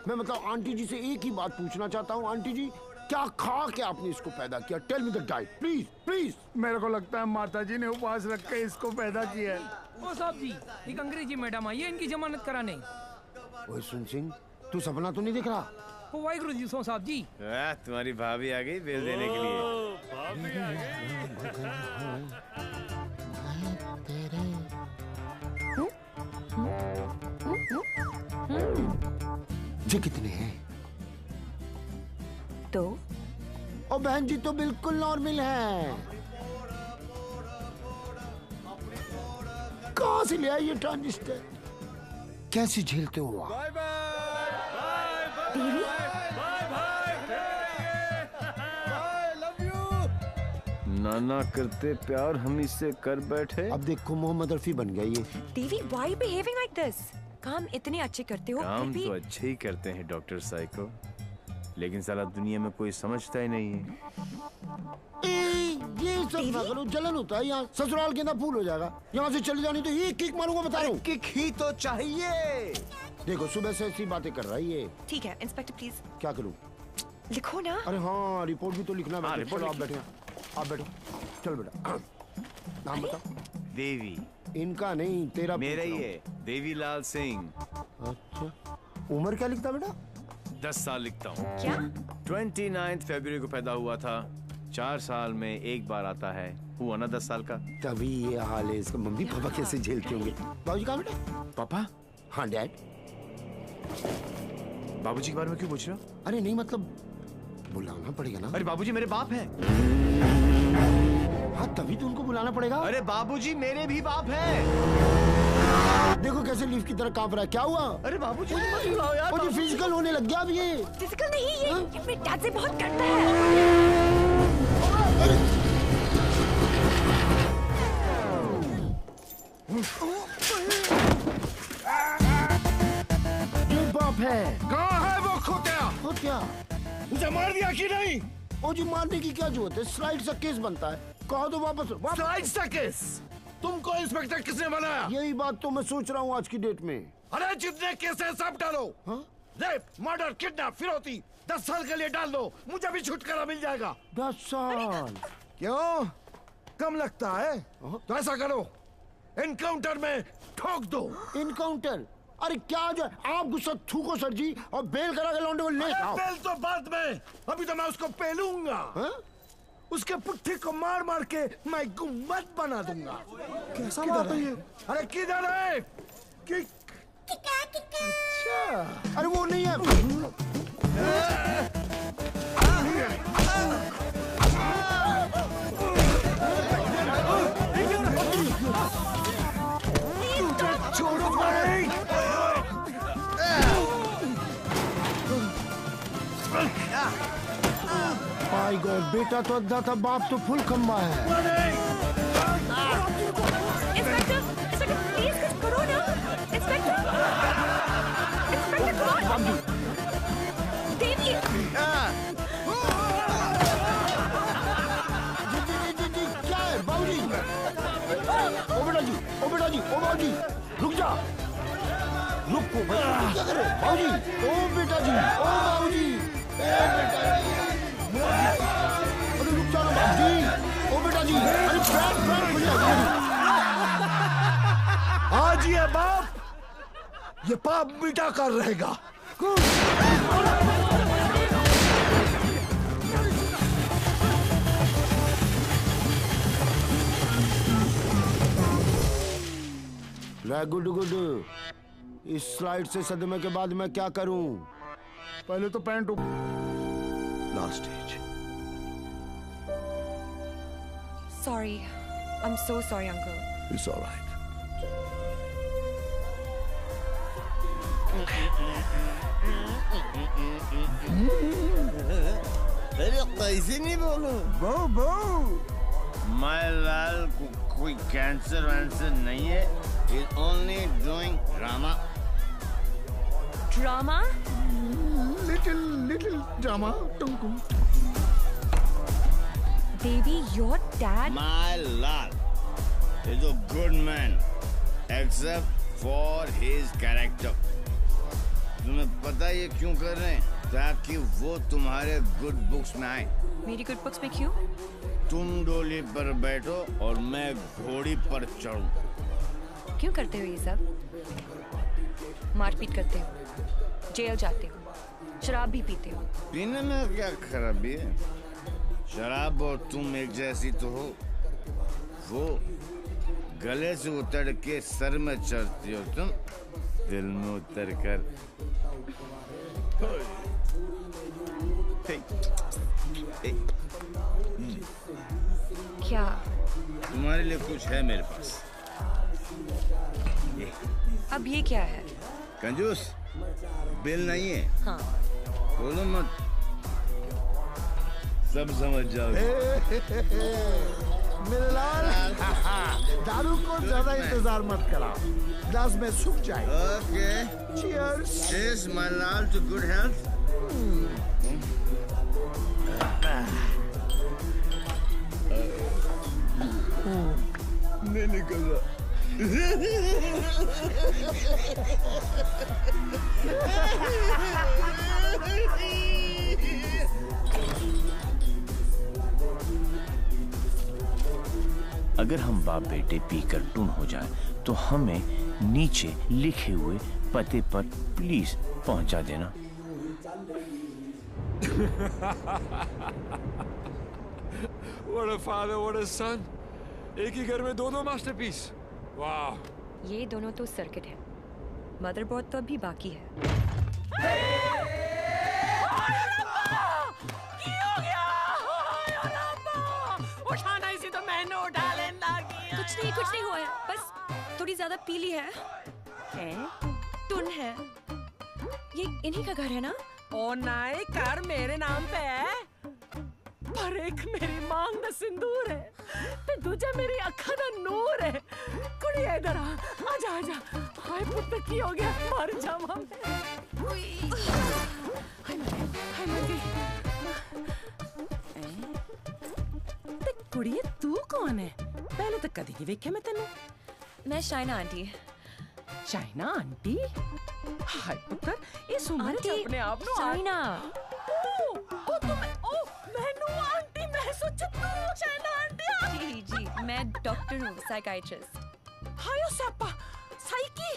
मैं मतलब आंटी जी से एक ही बात पूछना चाहता हूँ। आंटी जी क्या खा के आपने इसको पैदा किया? Tell me the diet please please. मेरे को लगता है माता जी ने उपवास रख के इसको पैदा किया है। ओ साहब जी, एक अंग्रेजी मैडम आई है इनकी जमानत कराने। ओए सुन सिंह, तू सपना तो नहीं देख रहा? ओ वाहिगुरु जी सो साहब जी। तुम्हारी भाभी आ गई बेल देने के लिए। ये कितने हैं? 2। और बहन जी तो बिल्कुल नॉर्मल है। कहाँ से ले आई ये ट्रांजिस्टर? कैसे झेलते हो आप? नाना करते प्यार हम इससे कर बैठे। अब देखो मोहम्मद रफी बन गया ये। देवी व्हाई बिहेविंग लाइक दिस? काम इतने अच्छे करते हो। काम तो अच्छे ही करते हैं डॉक्टर साइको, लेकिन साला दुनिया में कोई समझता ही नहीं है। ये सब ना करो, जलन होता है यहाँ। ससुराल के अंदर फूल हो जाएगा। यहाँ से चली जानी तो ये किक मारूंगा, बता रहा हूँ। किक ही तो चाहिए। देखो सुबह से ऐसी बातें कर रहा है ये। ठीक है इंस्पेक्टर प्लीज। क्या करूँ? लिखो ना। अरे हाँ, रिपोर्ट भी तो लिखना है। रिपोर्ट आप बैठे, आप बैठो। चल बेटा नाम बता। देवी। इनका नहीं, तेरा मेरा ही है, देवीलाल सिंह। अच्छा, उम्र क्या लिखता बेटा? 10 साल लिखता हूँ। क्या? 29 फरवरी को पैदा हुआ था। 4 साल में एक बार आता है। हुआ ना 10 साल का। तभी ये हाल है इसका। मम्मी पापा कैसे झेलते होंगे? बाबूजी कहाँ बेटा? पापा? हाँ डैड। बाबूजी के बारे में क्यों पूछ रहे हो? अरे नहीं मतलब बुलाना पड़ेगा ना। अरे बाबूजी मेरे बाप हैं। हाँ तभी तो उनको बुलाना पड़ेगा। अरे बाबूजी मेरे भी बाप हैं। देखो कैसे लीफ की तरह कांप रहा है। क्या हुआ? अरे बाबूजी मत बुलाओ यार। मुझे फिजिकल होने लग गया अब ये। फिजिकल नहीं, ये मेरे डैड से बहुत डरता है। ये बाप है। कहाँ है वो खोतिया? खोतिया उसे मार दिया कि नहीं? ओ जी मारने की क्या जरूरत है? स्लाइड सा केस बनता है। कहो तो वापस। स्लाइड सा केस? तुमको इंस्पेक्टर किसने बनाया? यही बात तो मैं सोच रहा हूँ आज की डेट में। अरे जितने केस है सब डालो। रेप, मर्डर, किडनैप, फिरौती 10 साल के लिए डाल दो। मुझे भी छुटकारा मिल जाएगा। 10 साल? क्यों कम लगता है? तो ऐसा करो, एनकाउंटर में ठोक दो। एनकाउंटर? अरे क्या जो आप गुस्सा थूको सर जी और बेल करा के लौंडे को ले आओ। बेल तो बाद में, अभी तो मैं उसको पेलूंगा। उसके पुट्ठी को मार मार के मैं गुम्बद बना दूंगा। कैसा बात है ये? अरे किधर है? अच्छा, अरे वो नहीं है। माय गॉड, बेटा तो अद्धा था, बाप तो फुल खंबा है। इंस्पेक्टर, प्लीज कुछ करो ना। इंस्पेक्टर, कौन? देवी। जी, क्या है बाबूजी? ओ बेटा जी, रुक जा। रुको भाई, क्या करे बाबूजी? ओ बेटा जी, ओ बाबूजी, ए बेटा जी, अरे रुक जा ना बाबूजी। ओ बेटा जी, अरे बैठ खुल जा। आज ये बाप, ये पाप मिटा कर रहेगा। गुड, इस स्लाइड से सदमे के बाद मैं क्या करूं? पहले तो pant. Last stage. Sorry, I am so sorry uncle. It's alright. अरे कैसे नहीं बोलूं? बो माय लाल को कोई कैंसर वैंसर नहीं है। He's only doing drama. Drama? Little drama. Baby, your dad? My lal is a good man, except for his character. तुम्हें पता ये क्यों कर रहे हैं? ताकि वो तुम्हारे गुड बुक्स में आए। मेरी गुड बुक्स में क्यों? तुम डोली पर बैठो और मैं घोड़ी पर चढ़ूं। क्यों करते हो ये सब? मारपीट करते हो, जेल जाते हो, शराब भी पीते हो। पीने में क्या खराबी है? शराब और तुम एक जैसी तो हो। वो गले से उतर के सर में चढ़ती हो, तुम दिल में उतर कर। क्या? तुम्हारे लिए कुछ है मेरे पास। अब ये क्या है? कंजूस, बिल नहीं है। हाँ। बोलो मत, सब समझ जाओगे। मेरे लाल, दारू को ज्यादा इंतजार मत कराओ, ग्लास में सूख जाए। Okay, cheers. Cheers, my lal, to good health. नहीं निकल रहा। अगर हम बाप बेटे पीकर टून हो जाए तो हमें नीचे लिखे हुए पते पर प्लीज पहुंचा देना। What a father, what a son. एक ही घर में दो मास्टरपीस। वाह। ये दोनों तो सर्किट है, मदरबोर्ड तो अभी बाकी है। उठाना इसी तो मैंने उठा लेना। कुछ नहीं हुआ है, बस थोड़ी ज्यादा पीली है। टुन है। ये इन्हीं का घर है ना? ओ नहीं, घर मेरे नाम पे है, पर एक मेरी मांग दा सिंदूर है, ते दूजा मेरी अखा दा नूर है। कुड़ी इधर आजा आजा। हाय पुत्र की हो गया, मर जावा मैं। हाय मर गई। ते कुड़िए तू कौन है? पहले तो कदी नहीं वेख्या मैं तेनू। मैं शाइना आंटी। शाइना आंटी? हाय पुत्र, इस उम्र च अपने आप नु शाइना। ओ मैनू आंटी, मैं सोचा तू शाइना आंटी। जी, मैं डॉक्टर हूँ, साइकाइट्रिस्ट। हायो सप्पा, साइकी।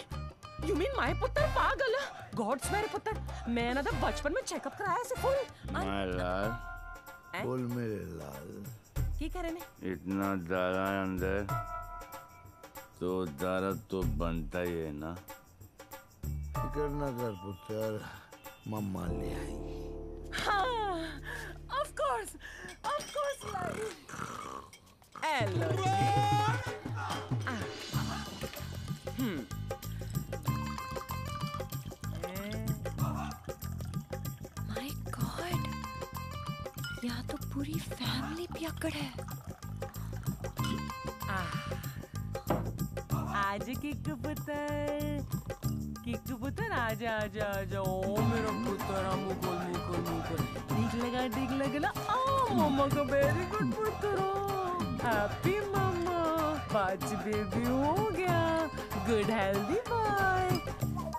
यू मीन माय पुत्र पागल? गॉड्स मेरे पुत्र, मैं ना तो बचपन में चेकअप कराया से फुल। माय लाल, बोल मेरे लाल। की करे ने? इतना दारा अंदर तो दारा तो बनता ही है ना। फिक्र न कर पुत्र, मम्मा ले आई। हाँ, of course hello my God, यहाँ तो पूरी फैमिली पियक्कड़ है। आज किक्कू पुत्र आजा आजा आजा। ओ मेरा पुत्र, मुकुल ठीक लगा ना। मम्मा का वेरी गुड पुत्र, हैप्पी मम्मा, बाज बेबी हो गया, गुड हेल्दी बॉय।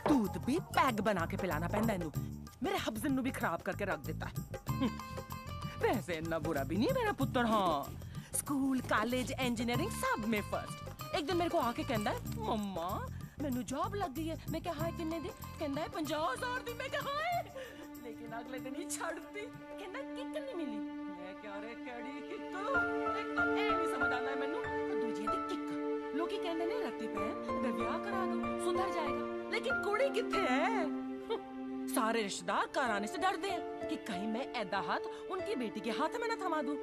दूध भी पैग बना के पिलाना पैंदा इनू, मेरे हब्जन नु भी खराब करके रख देता है। वैसे इतना बुरा भी नहीं मेरा पुत्र। हाँ, स्कूल कॉलेज इंजीनियरिंग सब में फर्स्ट। एक दिन मेरे को आके कहता है, मम्मा मैनू जॉब लग गई है। मैं क्या हाय किन्ने दी? कहता है 50,000 दी। मैं क्या हाय, लेकिन अगले दिन ही छड़ती। कहता किक नहीं मिली। मैं क्या रे केड़ी किक, एक तो ए नहीं समझ आना है मैनू, दूजी दी किक। लोकी कहंदे ने रत्ती पैन ते ब्याह करा दो सुधर जाएगा, लेकिन कुड़ी किथे है? सारे रिश्तेदार घर आने से डरते हैं कि कहीं मैं ऐदा हाथ उनकी बेटी के हाथ में न थमा दूं।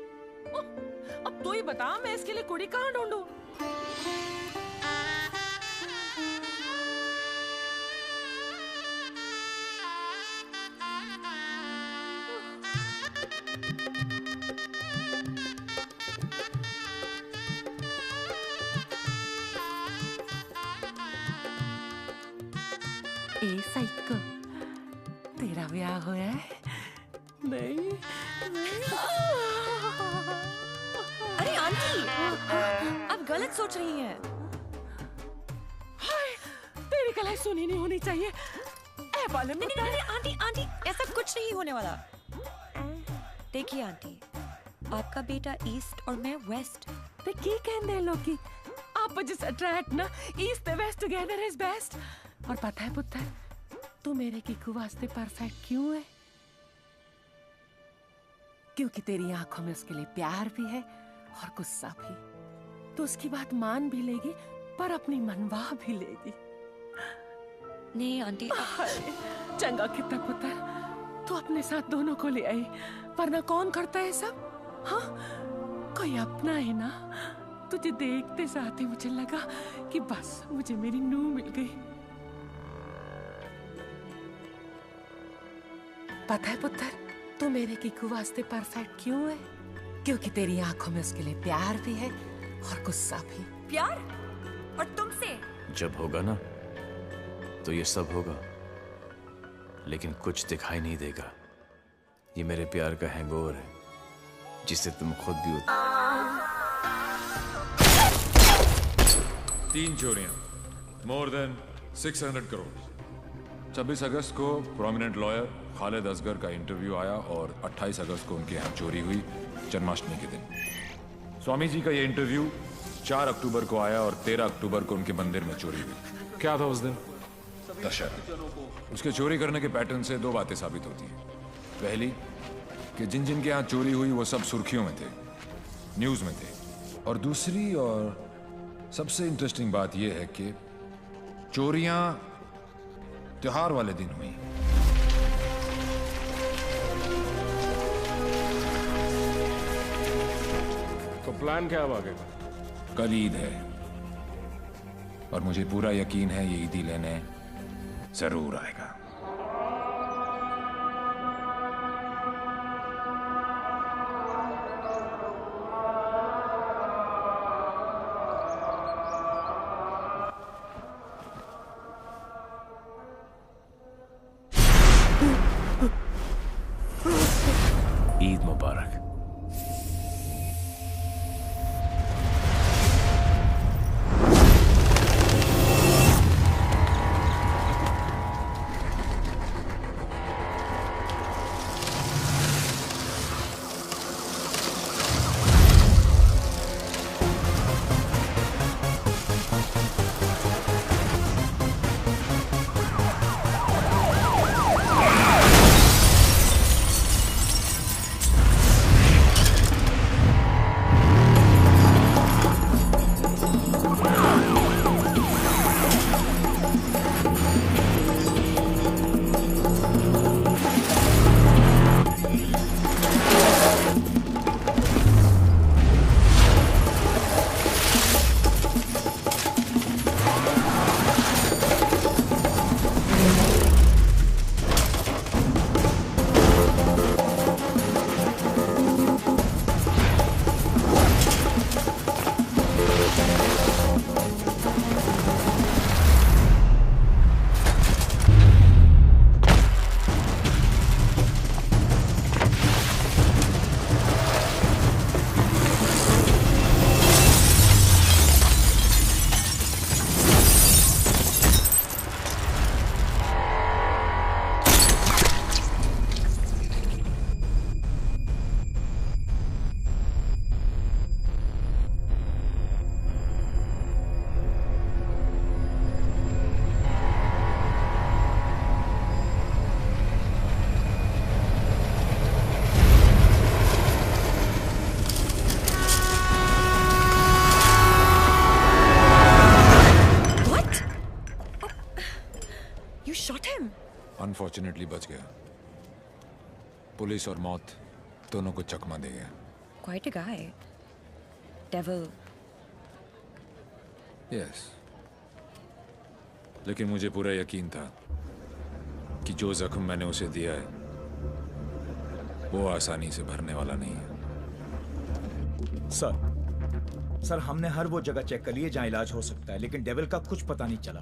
अब तू ही बता, मैं इसके लिए कुड़ी कहाँ ढूंढूं? ए साइको, तेरा ब्याह हुआ है? नहीं। अरे आंटी, आप गलत सोच रही हैं। हाय, तेरी कलाई सुनी नहीं होनी चाहिए। ए बाले में नहीं, आंटी आंटी, ऐसा कुछ नहीं होने वाला। देखिए आंटी, आपका बेटा ईस्ट और मैं वेस्ट। ते की कहंदे लोग की आपस अट्रैक्ट ना, ईस्ट ते वेस्ट टुगेदर इज बेस्ट। और पता है पुत्र, तू मेरे किकू वास्ते परफेक्ट क्यों है? क्योंकि तेरी आंखों में उसके लिए प्यार भी है और गुस्सा भी। तो उसकी बात मान भी लेगी, पर अपनी मनवा भी लेगी। नहीं आंटी, चंगा कितना पुत्र, तू अपने साथ दोनों को ले आई, वरना कौन करता है सब? हाँ, कोई अपना है ना। तुझे देखते साथ ही मुझे लगा कि बस मुझे मेरी नूह मिल गई। पता है पुत्र, तू मेरे किकू वास्ते परफेक्ट क्यों है? क्योंकि तेरी आंखों में उसके लिए प्यार भी है और गुस्सा भी। प्यार? और तुमसे? जब होगा ना तो ये सब होगा, लेकिन कुछ दिखाई नहीं देगा। ये मेरे प्यार का हैंगओवर है, जिसे तुम खुद भी 3 चोरियां, मोर देन 600 करोड़। 26 अगस्त को प्रोमिनेंट लॉयर खालिद असगर का इंटरव्यू आया और 28 अगस्त को उनके यहाँ चोरी हुई, जन्माष्टमी के दिन। स्वामी जी का ये इंटरव्यू 4 अक्टूबर को आया और 13 अक्टूबर को उनके मंदिर में चोरी हुई। क्या था उस दिन? दशहरा। उसके चोरी करने के पैटर्न से 2 बातें साबित होती हैं। पहली, कि जिन जिन के यहाँ चोरी हुई वो सब सुर्खियों में थे, न्यूज़ में थे। और दूसरी और सबसे इंटरेस्टिंग बात यह है कि चोरियां त्योहार वाले दिन हुई। तो प्लान क्या अब आगे? कल ईद है और मुझे पूरा यकीन है ये ईदी लेने जरूर आएगा। ईद मुबारक। फॉर्चुनेटली बच गया। पुलिस और मौत दोनों को चकमा दे गया। Quite a guy. Devil. Yes. लेकिन मुझे पूरा यकीन था कि जो जख्म मैंने उसे दिया है वो आसानी से भरने वाला नहीं है। सर हमने हर वो जगह चेक कर ली है जहां इलाज हो सकता है, लेकिन डेविल का कुछ पता नहीं चला।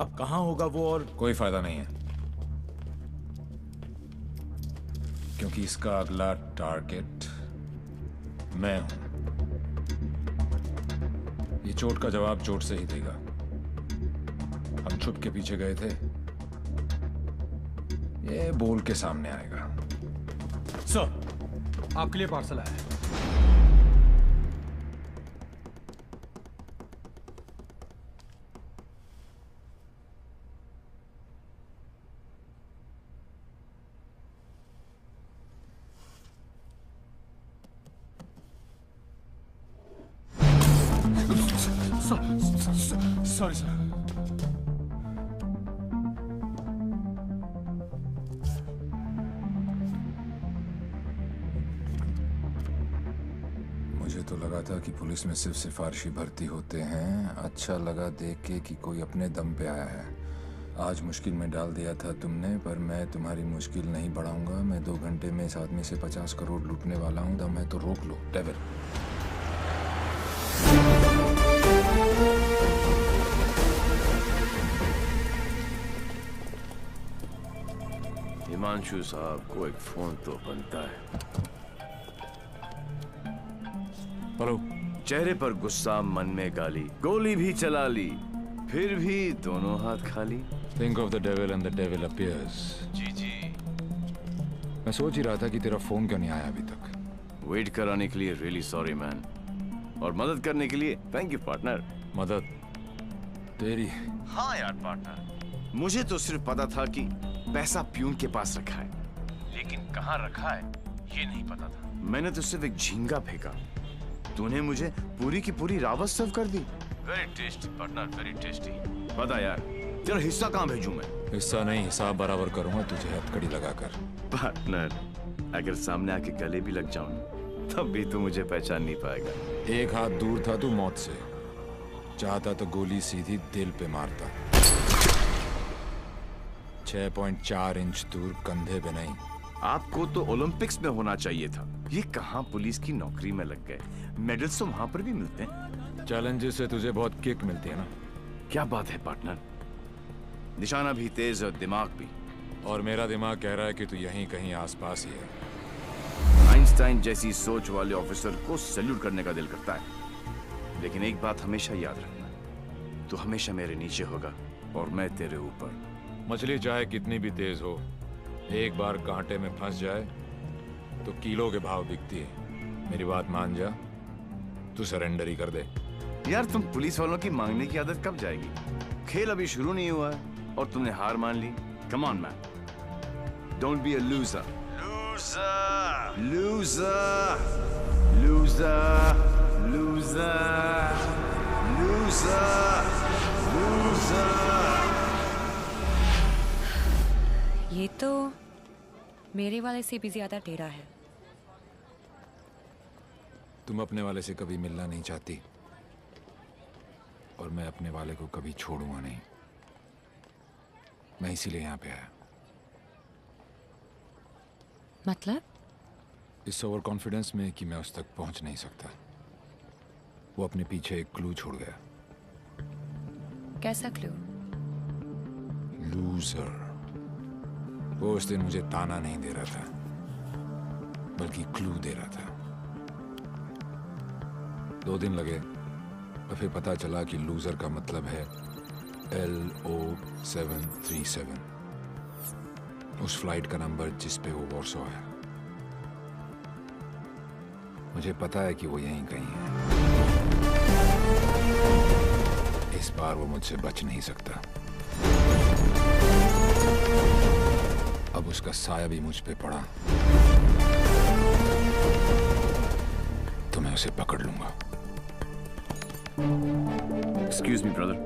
अब कहां होगा वो, और कोई फायदा नहीं है, क्योंकि इसका अगला टारगेट मैं हूं। ये चोट का जवाब चोट से ही देगा। हम छुप के पीछे गए थे, ये बोल के सामने आएगा। सर, आपके लिए पार्सल आया है। Sorry sir. मुझे तो लगा था कि पुलिस में सिर्फ सिफारिशी भर्ती होते हैं। अच्छा लगा देख के कि कोई अपने दम पे आया है। आज मुश्किल में डाल दिया था तुमने, पर मैं तुम्हारी मुश्किल नहीं बढ़ाऊंगा। मैं 2 घंटे में इस आदमी से 50 करोड़ लूटने वाला हूं। दम है तो रोक लो डेविल। हिमांशु साहब को एक फोन तो बनता है। हेलो। चेहरे पर गुस्सा, मन में गाली, गोली भी चला ली, फिर भी दोनों हाथ खाली। Think of the devil and the devil appears. जी जी। मैं सोच ही रहा था कि तेरा फोन क्यों नहीं आया अभी तक। वेट कराने के लिए रियली सॉरी मैन, और मदद करने के लिए थैंक यू पार्टनर। मदद तेरी? हाँ यार पार्टनर, मुझे तो सिर्फ पता था कि पैसा प्यून के पास रखा है, लेकिन कहाँ रखा है ये नहीं पता था। मैंने तो सिर्फ एक झींगा फेंका, तूने मुझे पूरी की पूरी रावत सर्व कर दी। Very tasty partner, very tasty. बता यार, तेरा हिस्सा कहाँ भेजूं मैं? हिस्सा नहीं, हिसाब बराबर करूंगा तुझे हथकड़ी लगाकर। पार्टनर, अगर सामने आके गले भी लग जाऊं तब भी तू मुझे पहचान नहीं पाएगा। एक हाथ दूर था तू मौत से, चाहता तो गोली सीधी दिल पे मारता। 6.4 इंच दूर, कंधे पे नहीं। आपको तो ओलंपिक्स में होना चाहिए था। ये कहाँ पुलिस की नौकरी में लग गए? मेडल्स तो वहां पर भी मिलते हैं। चैलेंजेस से तुझे बहुत किक मिलती है ना? क्या बात है पार्टनर, निशाना भी तेज और दिमाग भी। और मेरा दिमाग कह रहा है कि तू यहीं कहीं आसपास ही है। आइंस्टाइन जैसी सोच वाले ऑफिसर को सैल्यूट करने का दिल करता है, लेकिन एक बात हमेशा याद रखना, तू हमेशा मेरे नीचे होगा और मैं तेरे ऊपर। मछली चाहे कितनी भी तेज हो, एक बार कांटे में फंस जाए तो किलो के भाव बिकती है। मेरी बात मान जा, तू सरेंडर ही कर दे। यार तुम पुलिस वालों की मांगने की आदत कब जाएगी? खेल अभी शुरू नहीं हुआ है और तुमने हार मान ली। Come on man, don't be a loser. Loser, loser, loser, loser, loser, loser. ये तो मेरे वाले से भी ज्यादा टेढ़ा है। तुम अपने वाले से कभी मिलना नहीं चाहती, और मैं अपने वाले को कभी छोड़ूंगा नहीं। मैं इसीलिए यहाँ पे आया। मतलब? इस ओवर कॉन्फिडेंस में कि मैं उस तक पहुंच नहीं सकता। वो अपने पीछे एक क्लू छोड़ गया। कैसा क्लू? लूजर। वो उस दिन मुझे ताना नहीं दे रहा था, बल्कि क्लू दे रहा था। 2 दिन लगे, तो फिर पता चला कि लूजर का मतलब है LO737, उस फ्लाइट का नंबर जिस पे वो वॉर्सो है। मुझे पता है कि वो यहीं कहीं है। इस बार वो मुझसे बच नहीं सकता। अब उसका साया भी मुझ पे पड़ा तो मैं उसे पकड़ लूंगा। Excuse me, brother.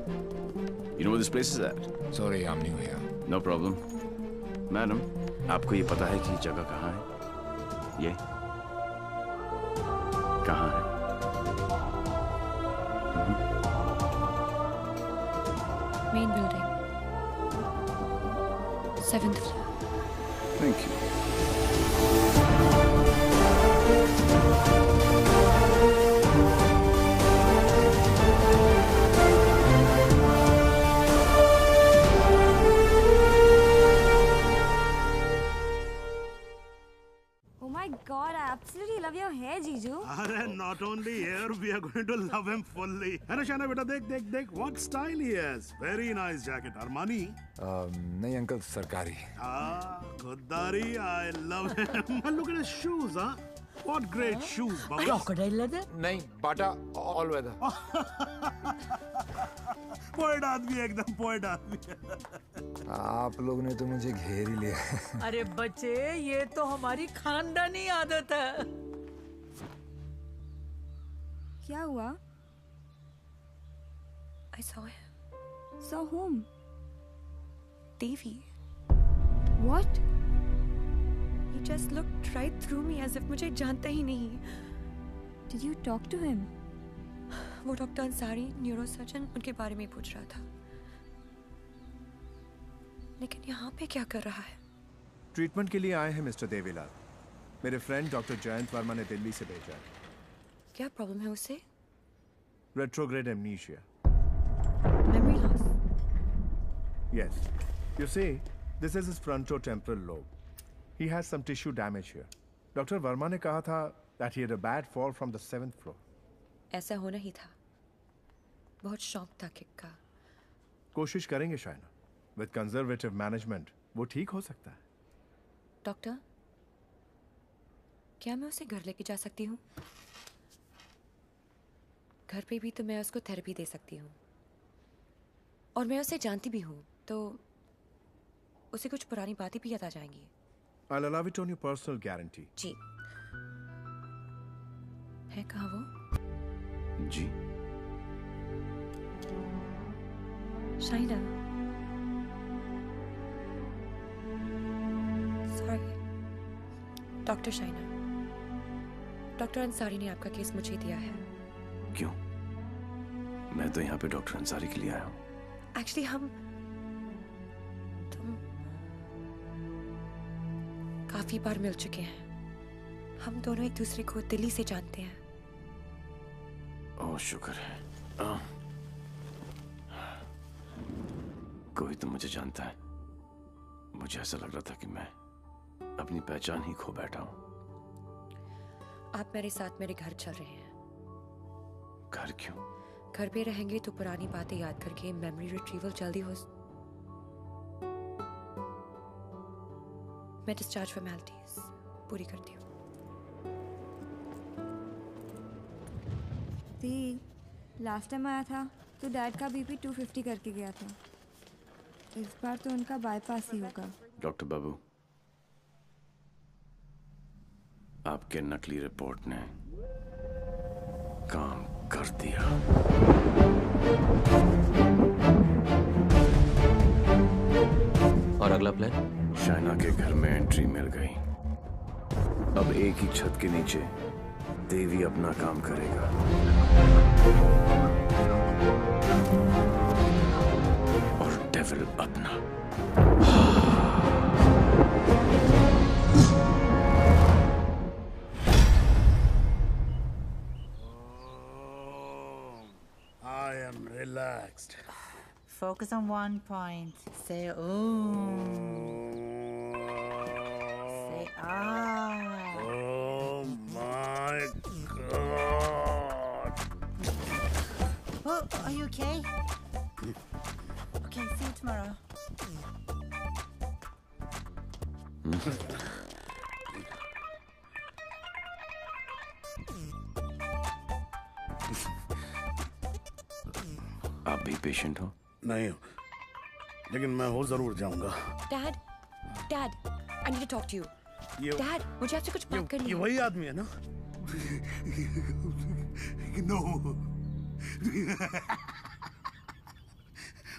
You know where this place is at? Sorry, I'm new here. No problem. Madam, आपको ये पता है कि ये जगह कहाँ है? ये कहाँ है? Main building, 7th floor. Thank you. Oh my God, I absolutely love your hair, Jiju. अरे not only here, we are going to love him fully. है ना शाना बेटा, देख देख देख, what style he has. Very nice jacket. Armani. नहीं uncle, सरकारी। खुददारी, I love him. And look at his shoes, huh? What great shoes, Bubbles. Crocodile leather? नहीं, बाटा all weather. पोएट आदमी, एकदम पोएट आदमी। आप लोग ने तो मुझे घेर ही लिया। अरे बच्चे, ये तो हमारी खानदानी आदत है। क्या हुआ? I saw him. Saw whom? Devi. What? He just looked right through me as if मुझे जानता ही नहीं। Did you talk to him? वो डॉक्टर अंसारी, न्यूरोसर्जन, उनके बारे में पूछ रहा था। लेकिन यहाँ पे क्या कर रहा है? ट्रीटमेंट के लिए आए हैं मिस्टर देवीलाल। मेरे फ्रेंड डॉक्टर जयंत वर्मा ने दिल्ली से भेजा है। क्या प्रॉब्लम है उसे? Retrograde amnesia. Memory loss. Yes. You see, this is his frontotemporal lobe. He has some tissue damage here. Doctor Verma ने कहा था that he had a bad fall from the 7th floor. ऐसा होना ही था। बहुत शौक था किक का। कोशिश करेंगे शायना। With conservative management, वो ठीक हो सकता है। डॉक्टर, क्या मैं उसे घर लेके जा सकती हूँ? घर पे भी तो मैं उसको थेरेपी दे सकती हूँ, और मैं उसे जानती भी हूँ, तो उसे कुछ पुरानी बातें भी याद आ जाएंगी। I'll allow it on your personal guarantee. जी। है कहाँ वो? जी। Shaina. Sorry. Doctor Shaina. Doctor Ansari ने आपका केस मुझे दिया है। क्यों? मैं तो यहाँ पे डॉक्टर अंसारी के लिए आया हूँ। एक्चुअली तुम काफी बार मिल चुके हैं। हम दोनों एक दूसरे को दिल्ली से जानते हैं। ओह शुक्र है। कोई तो मुझे जानता है। मुझे ऐसा लग रहा था कि मैं अपनी पहचान ही खो बैठा हूँ। आप मेरे साथ मेरे घर चल रहे हैं। घर क्यों? घर पे रहेंगे तो पुरानी बातें याद करके मेमोरी रिट्रीवल जल्दी हो। मैं डिस्चार्ज फॉर्मेलिटीज पूरी करती हूँ। लास्ट टाइम आया था तो डैड का बीपी 250 करके गया था। इस बार तो उनका बाईपास ही होगा। डॉक्टर बाबू, आपके नकली रिपोर्ट ने काम कर दिया। और अगला प्लान? शाइना के घर में एंट्री मिल गई। अब एक ही छत के नीचे देवी अपना काम करेगा। और डेविल अपना। I am relaxed. Focus on one point. Say ooh. Say ah. Oh my God. Oh, are you okay? Okay, see you tomorrow. आप भी पेशेंट हो? नहीं हो, लेकिन मैं हो जरूर जाऊंगा। Dad, dad, I need to talk to you. Dad, मुझे आपसे कुछ बात करनी है। ये वही आदमी है ना? नो।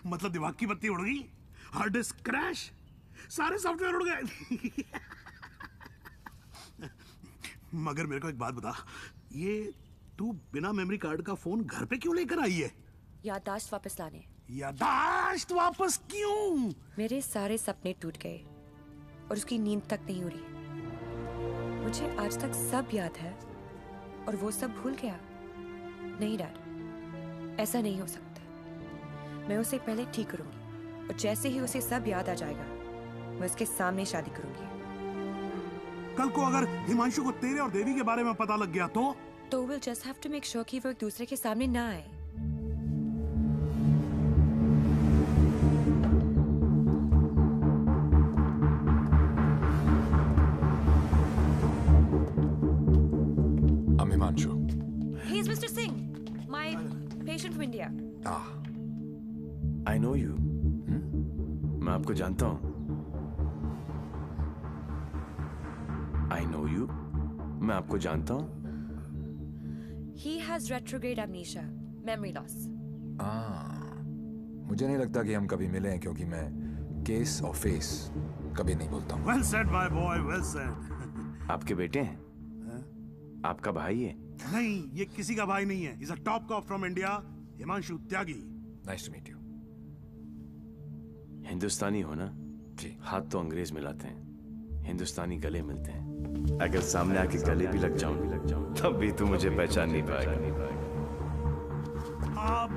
मतलब दिमाग की बत्ती उड़ गई? Hard disk crash? सारे सॉफ्टवेयर उड़ गए। मगर मेरे को एक बात बता, ये तू बिना मेमोरी कार्ड का फोन घर पे क्यों लेकर आई है? याददाश्त वापस लाने। याददाश्त वापस क्यों? मेरे सारे सपने टूट गए और उसकी नींद तक नहीं उड़ी। मुझे आज तक सब याद है और वो सब भूल गया। नहीं डैड, ऐसा नहीं हो सकता। मैं उसे पहले ठीक करूंगी और जैसे ही उसे सब याद आ जाएगा मैं उसके सामने शादी करूंगी। कल को अगर हिमांशु को तेरे और देवी के बारे में पता लग गया तो we'll just have to make sure कि वो एक दूसरे के सामने ना आए। I'm Himanshu. He is Mr. Singh, my patient from India. I know you. मैं आपको जानता हूँ। I know you. मैं आपको जानता हूँ। He has retrograde amnesia, memory loss. मुझे नहीं लगता कि हम कभी मिले हैं क्योंकि मैं केस और फेस कभी नहीं बोलता हूँ। Well said, my boy, well said. आपके बेटे हैं? आपका भाई है? नहीं, ये किसी का भाई नहीं है। He's a top cop from India, Himanshu Tyagi. Nice to meet you. हिंदुस्तानी हो ना? जी। हाथ तो अंग्रेज मिलाते हैं, हिंदुस्तानी गले मिलते हैं। अगर सामने आके गले भी लग जाऊं, तब भी तू मुझे पहचान नहीं पाएगा।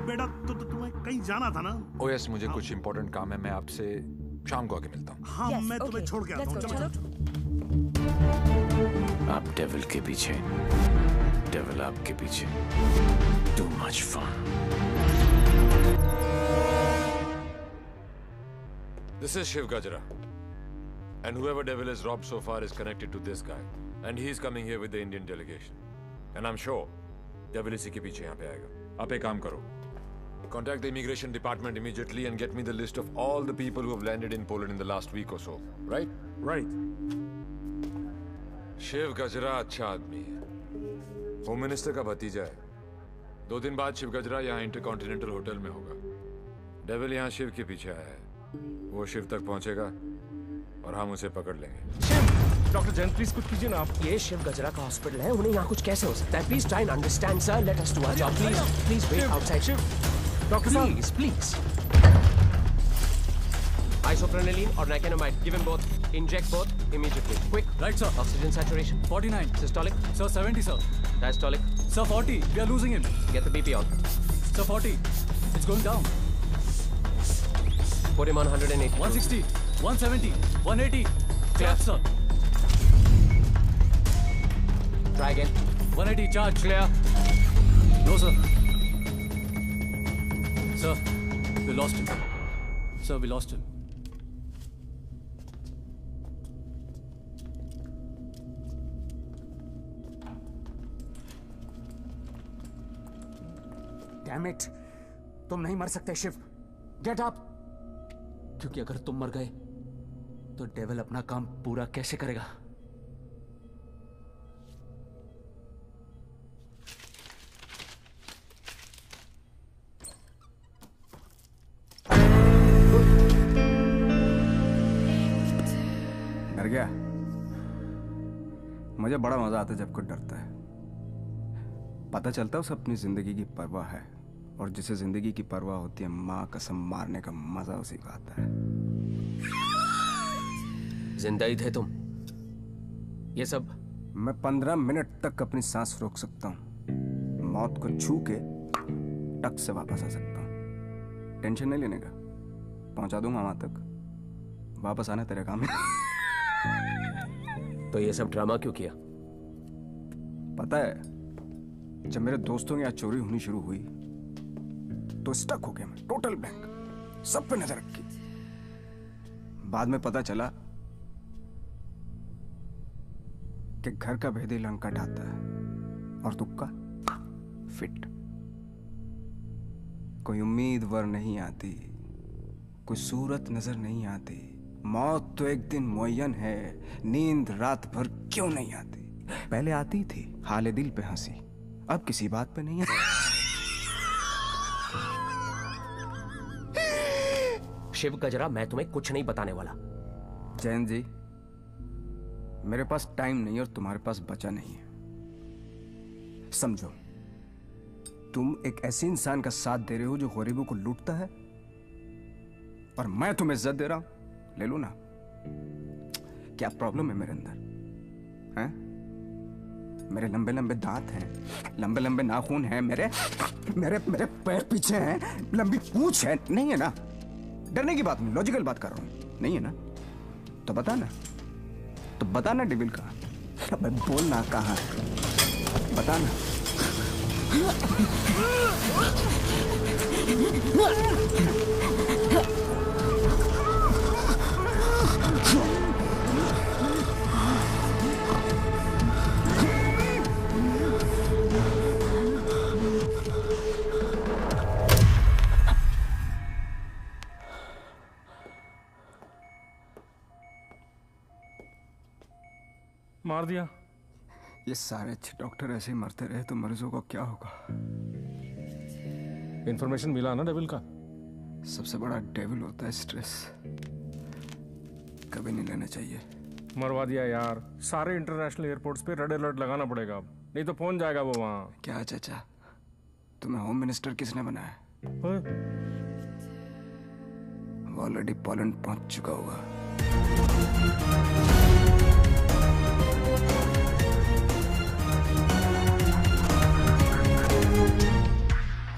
बेटा, तुम्हें कहीं जाना था ना? Oh yes, मुझे कुछ important काम है। मैं आपसे शाम को आके मिलता हूँ। हाँ, मैं तुम्हें छोड़ के आता हूँ। चलो। आप डेविल के पीछे, डेविल आपके पीछे। Too much fun. This is Shiv Gajra. And whoever devil is robbed so far is connected to this guy. And he's coming here with the Indian delegation. And I'm sure devil इसी के पीछे यहाँ पे आएगा। आप एक काम करो. Contact the immigration department immediately and get me the list of all the people who have landed in Poland in the last week or so. Right? Right. Shiv गजरा अच्छा आदमी है। होम मिनिस्टर का भतीजा है। 2 दिन बाद शिव गजरा यहाँ इंटरकॉन्टिनेंटल होटल में होगा। डेविल यहाँ शिव के पीछे आया है। वो शिव तक पहुंचेगा और हम उसे पकड़ लेंगे। शिव, डॉक्टर जैन प्लीज कुछ कीजिए ना आप। ये शिव गजरा का हॉस्पिटल है, उन्हें यहाँ कुछ कैसे हो सकता है? Please try and understand sir, let us do our job please. Please wait outside. Shiv, doctor साहब please. Isoprenylene or nicotinamide, give him both. Inject both immediately. Quick. Right, sir. Oxygen saturation 49. Systolic. Sir, 70, sir. Diastolic. Sir, 40. We are losing him. Get the BP on. Sir, 40. It's going down. Put him on 180. 160. 170. 180. Clear. Charge, sir. Try again. 180. Charge. Clear. No, sir. Sir, we lost him. Sir, we lost him. Damn it! तुम नहीं मर सकते Shiv. Get up! क्योंकि अगर तुम मर गए तो डेविल अपना काम पूरा कैसे करेगा? डर गया? मुझे बड़ा मजा आता है जब कोई डरता है। पता चलता है उसे अपनी जिंदगी की परवाह है, और जिसे जिंदगी की परवाह होती है माँ कसम मारने का मजा उसी का आता है। जिंदा ही थे तुम? ये सब? मैं 15 मिनट तक अपनी सांस रोक सकता हूँ, मौत को छू के टक से वापस आ सकता हूँ। टेंशन नहीं लेने का, पहुंचा दूंगा वहां तक। वापस आना तेरे काम है। तो ये सब ड्रामा क्यों किया? पता है, जब मेरे दोस्तों की यहाँ चोरी होनी शुरू हुई तो स्टक हो गया मैं, टोटल ब्लैंक, सब पे नजर रखी। बाद में पता चला कि घर का भेदी लंका ढाता है और तुक्का फिट। कोई उम्मीदवार नहीं आती, कोई सूरत नजर नहीं आती। मौत तो एक दिन मुअय्यन है, नींद रात भर क्यों नहीं आती? पहले आती थी हाले दिल पे हंसी, अब किसी बात पे नहीं आती। शिव गजरा, मैं तुम्हें कुछ नहीं बताने वाला। जैन जी, मेरे पास टाइम नहीं और तुम्हारे पास बचा नहीं है। समझो, तुम एक ऐसे इंसान का साथ दे रहे हो जो गरीबों को लूटता है, और मैं तुम्हें इज्जत दे रहा हूं। ले लो ना। क्या प्रॉब्लम है मेरे अंदर? हैं? मेरे लंबे लंबे दांत हैं, लंबे लंबे नाखून हैं, मेरे मेरे मेरे पैर पीछे हैं, लंबी पूंछ है। नहीं है ना? डरने की बात नहीं, लॉजिकल बात कर रहा हूं। नहीं है ना? तो बता ना, तो बता ना डेविल कहाँ? अबे बोल ना कहाँ? बता ना। मार दिया। ये सारे अच्छे डॉक्टर ऐसे ही मरते रहे तो मरीजों का क्या होगा? इंफॉर्मेशन मिला ना डेविल का? सबसे बड़ा डेविल होता है स्ट्रेस। कभी नहीं लेना चाहिए। मरवा दिया यार। सारे इंटरनेशनल एयरपोर्ट्स पे रेड अलर्ट लगाना पड़ेगा अब, नहीं तो पहुंच जाएगा वो वहां। क्या चाचा, तुम्हें होम मिनिस्टर किसने बनाया? वो ऑलरेडी पोलैंड पहुंच चुका होगा।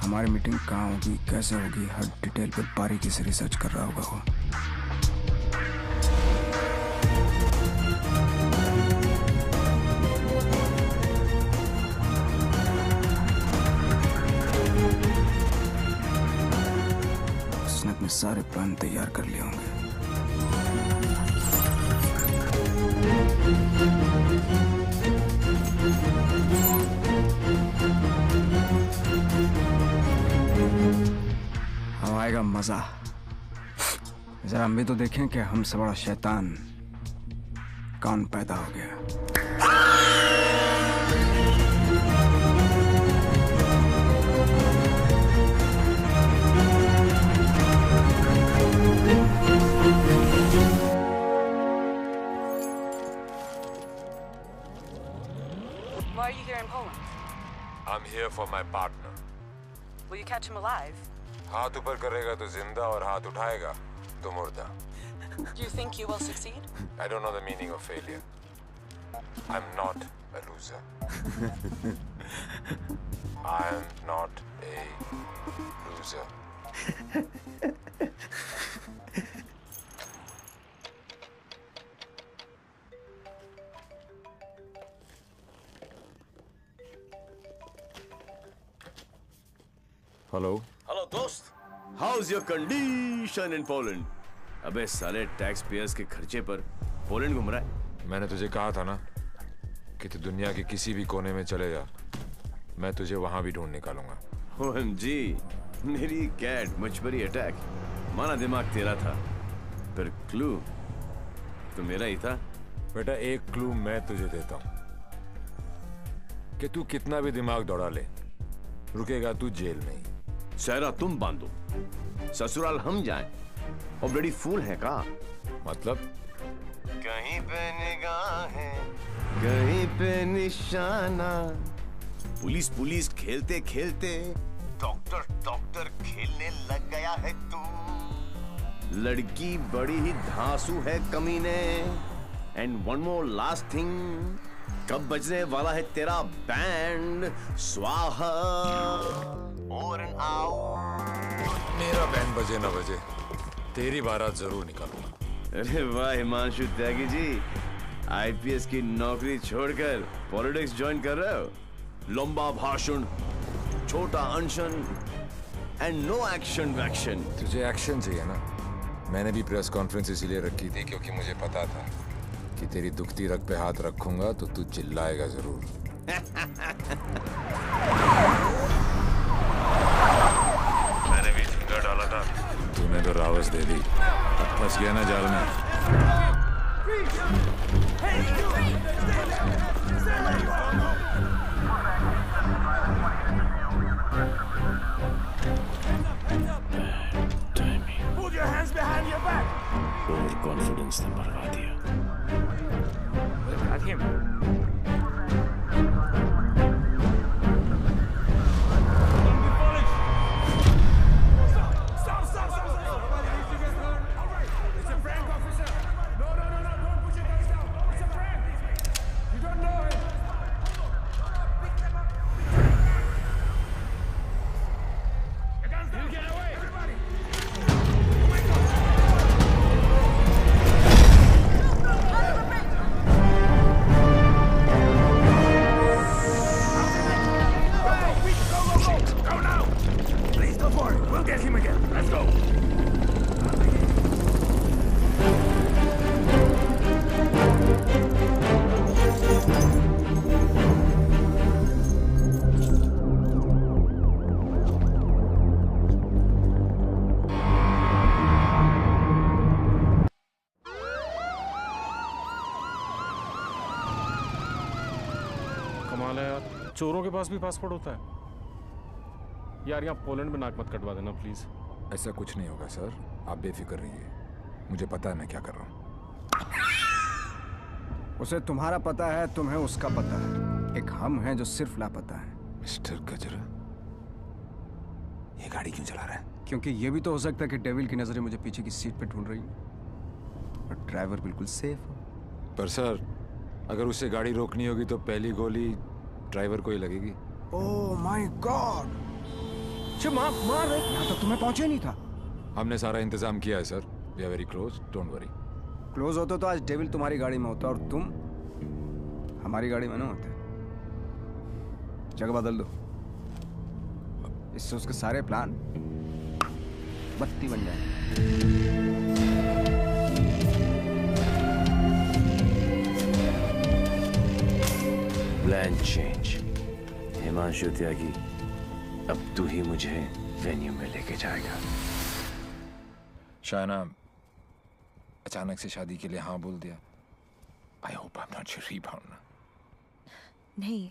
हमारी मीटिंग कहाँ होगी, कैसे होगी, हर डिटेल पे बारीकी से रिसर्च कर रहा होगा वो। उसने अपने सारे प्लान तैयार कर लिए होंगे। अब आएगा मजा। जरा हम भी तो देखें कि हमसे बड़ा शैतान कौन पैदा हो गया। Why are you here in Poland? I'm here for my partner. Will you catch him alive? हाथ ऊपर करेगा तो जिंदा और हाथ उठाएगा तो मुर्दा। Do you think you will succeed? I don't know the meaning of failure. I'm not a loser. I'm not a loser. Hello hello दोस्त, how's your condition in Poland? अबे साले टैक्स पेयर्स के खर्चे पर पोलैंड घूम रहा है। मैंने तुझे कहा था ना कि तू दुनिया के किसी भी कोने में चले जा, मैं तुझे वहां भी ढूंढ निकालूंगा। OMG, मेरी कैट मछबरी अटैक। माना दिमाग तेरा था, पर क्लू तो मेरा ही था। बेटा, एक क्लू मैं तुझे देता हूं कि तू कितना भी दिमाग दौड़ा ले, रुकेगा तू जेल में ही। सहरा तुम बांधो, ससुराल हम जाएं। और बड़ी फूल है का मतलब? कहीं पे निगाहें, कहीं पे निशाना। पुलिस पुलिस खेलते खेलते डॉक्टर डॉक्टर खेलने लग गया है तू। लड़की बड़ी ही धांसू है कमीने। And one more last thing, कब बजने वाला है तेरा बैंड? स्वाहा ओवर एंड आउट। मेरा बैंड बजे ना बजे, तेरी बारात जरूर निकालूंगा। अरे वाह हिमांशु त्यागी जी, आईपीएस की नौकरी छोड़कर पॉलिटिक्स ज्वाइन कर रहे हो? लंबा भाषण, छोटा अनशन एंड नो एक्शन वैक्शन। तुझे एक्शन चाहिए ना? मैंने भी प्रेस कॉन्फ्रेंस इसीलिए रखी थी क्योंकि मुझे पता था कि तेरी दुखती रग पे हाथ रखूंगा तो तू चिल्लाएगा जरूर। मैंने भी झिंगा डाला था, तूने तो रावस दे दी। फंस गया ना जाल में। ओवर कॉन्फिडेंस ने बर्बादी। कमाल है यार, चोरों के पास भी पासपोर्ट होता है। यार यहाँ पोलैंड में नाक मत कटवा देना प्लीज। ऐसा कुछ नहीं होगा सर, आप बेफिक्र रहिए, मुझे पता है मैं क्या कर रहा हूँ। उसे तुम्हारा पता है, तुम्हें उसका पता है, एक हम हैं जो सिर्फ लापता है। मिस्टर गजरा, ये गाड़ी क्यों चला रहा है? क्योंकि ये भी तो हो सकता है कि डेविल की नजरें मुझे पीछे की सीट पे ढूंढ रही हैं और ड्राइवर बिल्कुल सेफ हो। पर सर, अगर उसे गाड़ी रोकनी होगी तो पहली गोली ड्राइवर को ही लगेगी। ओह माय गॉड, मार यहाँ तक तुम्हें पहुंचे नहीं था। हमने सारा इंतजाम किया है sir, we are very close, don't worry. Close होते तो आज डेविल तुम्हारी गाड़ी में होता और तुम हमारी गाड़ी में ना होते। जगह बदल दो, इससे उसके सारे प्लान बत्ती बन जाए। Plan change. हिमांशु त्यागी, अब तू ही मुझे वेन्यू में लेके जाएगा। शायना, अचानक से शादी के लिए हाँ बोल दिया। I hope I am not your rebound ना। नहीं,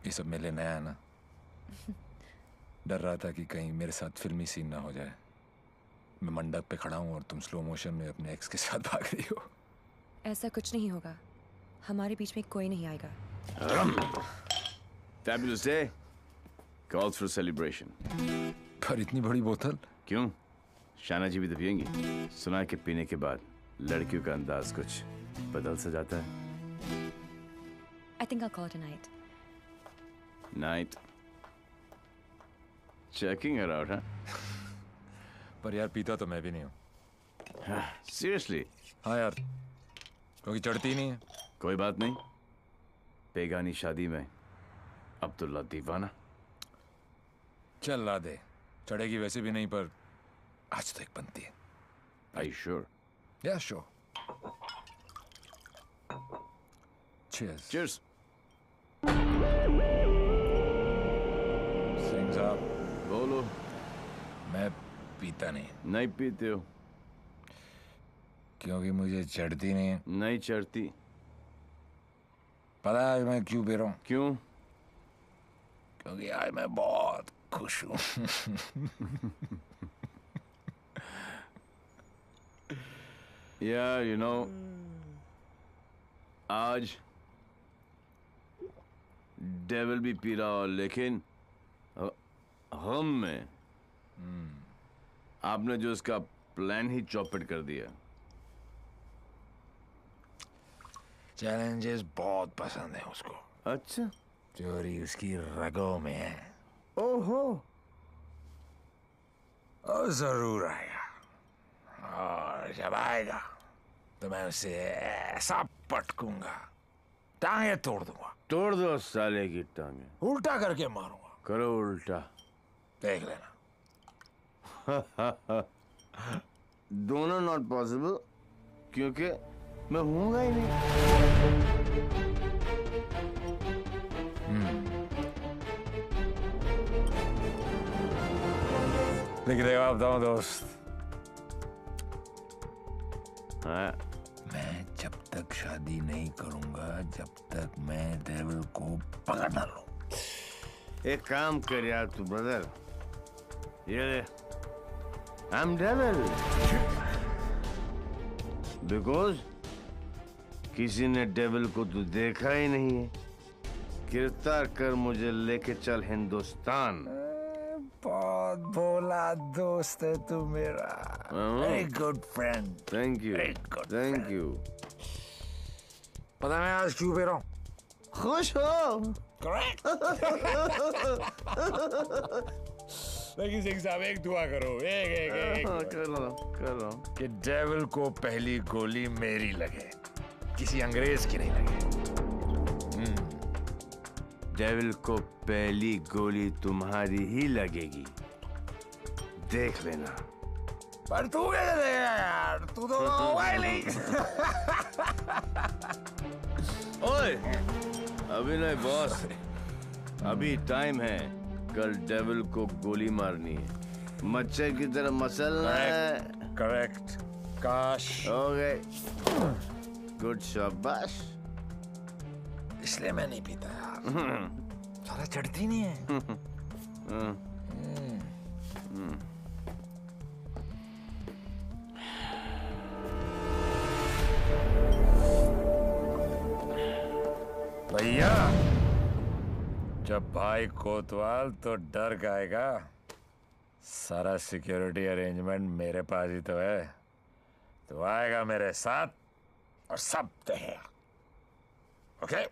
ये सब मेरे लिए नया है ना। डर रहा था कि कहीं मेरे साथ फिल्मी सीन ना हो जाए। मैं मंडप पे खड़ा हूँ और तुम स्लो मोशन में अपने एक्स के साथ भाग रही हो। ऐसा कुछ नहीं होगा, हमारे बीच में कोई नहीं आएगा। Fabulous day. Calls for celebration. पर इतनी बड़ी बोतल क्यों? शाना जी भी तो पियेंगी। सुना है कि पीने के बाद लड़कियों का अंदाज कुछ बदल सा जाता है। I think I'll call it a night. Night. Checking her out, huh? पर यार पीता तो मैं भी नहीं हूँ। Seriously? हाँ यार, क्योंकि चढ़ती नहीं है। कोई बात नहीं, बेगानी शादी में अब्दुल्ला दीवाना। चल ला दे, चढ़ेगी वैसे भी नहीं, पर आज तो एक बनती है। Are you sure? Yeah, sure. Cheers. Cheers. Singh साहब, बोलो। मैं पीता नहीं। नहीं पीते हो? क्योंकि मुझे चढ़ती नहीं है। नहीं चढ़ती। पता है मैं क्यों पी रहा हूँ? क्यों? क्योंकि आज मैं बहुत खुश हूँ। Yeah, you know, आज डेविल भी पी रहा हो, लेकिन हम में आपने जो इसका प्लान ही चौपट कर दिया। चैलेंजेस बहुत पसंद है उसको। अच्छा, चोरी उसकी रगों में है। ओहो, और जरूर आएगा, और जब आएगा तो मैं उसे ऐसा पटकूंगा, टांगे तोड़ दूंगा। तोड़ दो साले की टांगे। उल्टा करके मारूंगा। करो उल्टा, देख लेना। दोनों नॉट पॉसिबल, क्योंकि मैं हूंगा ही नहीं। लेकिन एक बात बताऊं दोस्त, हाँ, मैं जब तक शादी नहीं करूंगा जब तक मैं डेविल को पकड़ ना लूं। एक काम कर यार तू ब्रदर, ये आई एम डेविल बिकॉज किसी ने डेविल को तो देखा ही नहीं है। गिरफ्तार कर मुझे लेके चल हिंदुस्तान। बहुत भोला दोस्त है तू मेरा। Very good friend. Thank you, thank you. पता मैं आज क्यों पी रहा हूँ? खुश हो? करेक्ट। लेकिन सिंह साहब एक दुआ करो, एक कर रहा हूँ कि डेविल को पहली गोली मेरी लगे, किसी अंग्रेज की नहीं लगे। डेविल को पहली गोली तुम्हारी ही लगेगी, देख लेना। पर तू कैसे देगा यार, तू तो होगा ही नहीं। ओए, अभी नहीं बॉस, अभी टाइम है। कल डेविल को गोली मारनी है, मच्छर की तरह मसलना है। करेक्ट, काश। हो गए, गुड शाबाश। इसलिए मैं नहीं पीता यार। साला चढ़ती नहीं है। भैया जब भाई कोतवाल तो डर गाएगा। सारा सिक्योरिटी अरेंजमेंट मेरे पास ही तो है। तो आएगा मेरे साथ और सब देगा। ओके?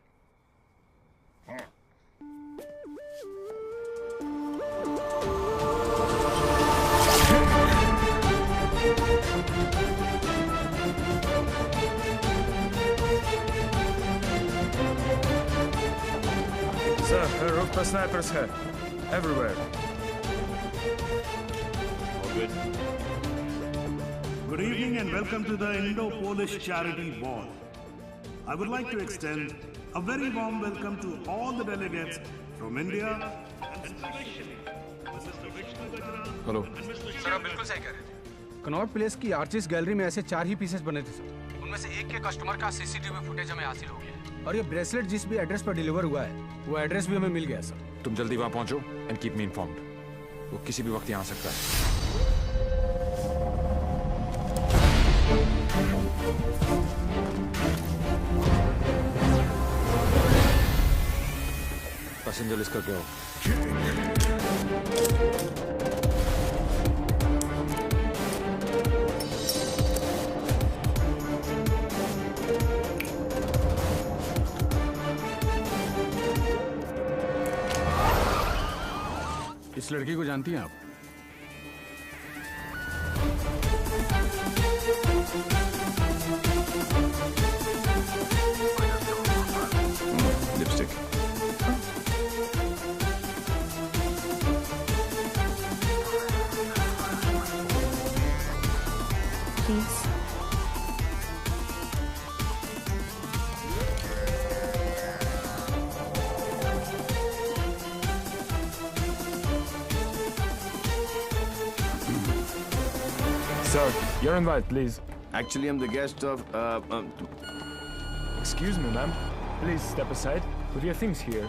Sir, roof पर snipers है, everywhere. Good evening and welcome to the Indo-Polish Charity Ball. I would like to extend a very warm welcome to all the delegates from India. Hello. Sir आप बिल्कुल सही कह रहे थे। Connaught place की artist gallery में ऐसे 4 ही pieces बने थे सर। उनमें से एक के कस्टमर का सीसीटीवी फुटेज हमें हासिल हो गया। और ये ब्रेसलेट जिस भी एड्रेस पर डिलीवर हुआ है वो एड्रेस भी हमें मिल गया सर। तुम जल्दी वहां पहुंचो एंड कीप मी इन्फॉर्म्ड। वो किसी भी वक्त यहाँ आ सकता है। पैसेंजर लिस्ट करके आओ। इस लड़की को जानती हैं आप? Lipstick. Please. Sir, your invite, please. Actually, I'm the guest of. Excuse me, ma'am. Please step aside. Put your things here.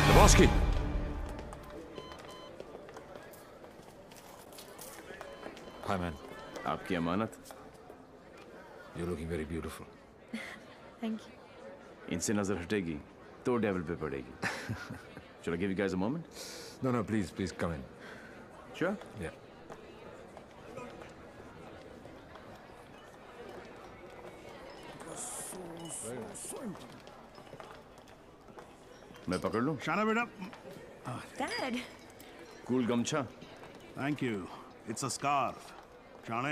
Lebowski. Hi, man. आपकी अमानत। You're looking very beautiful. Thank you. इनसे नजर हटेगी तो डेविल पे पड़ेगी। Shall I give you guys a moment? No, please come in. Sure? Yeah. मैं पकड़ लूं? शाना बेटा। Dad. कूल गमछा। Thank you. It's a scarf. Shana,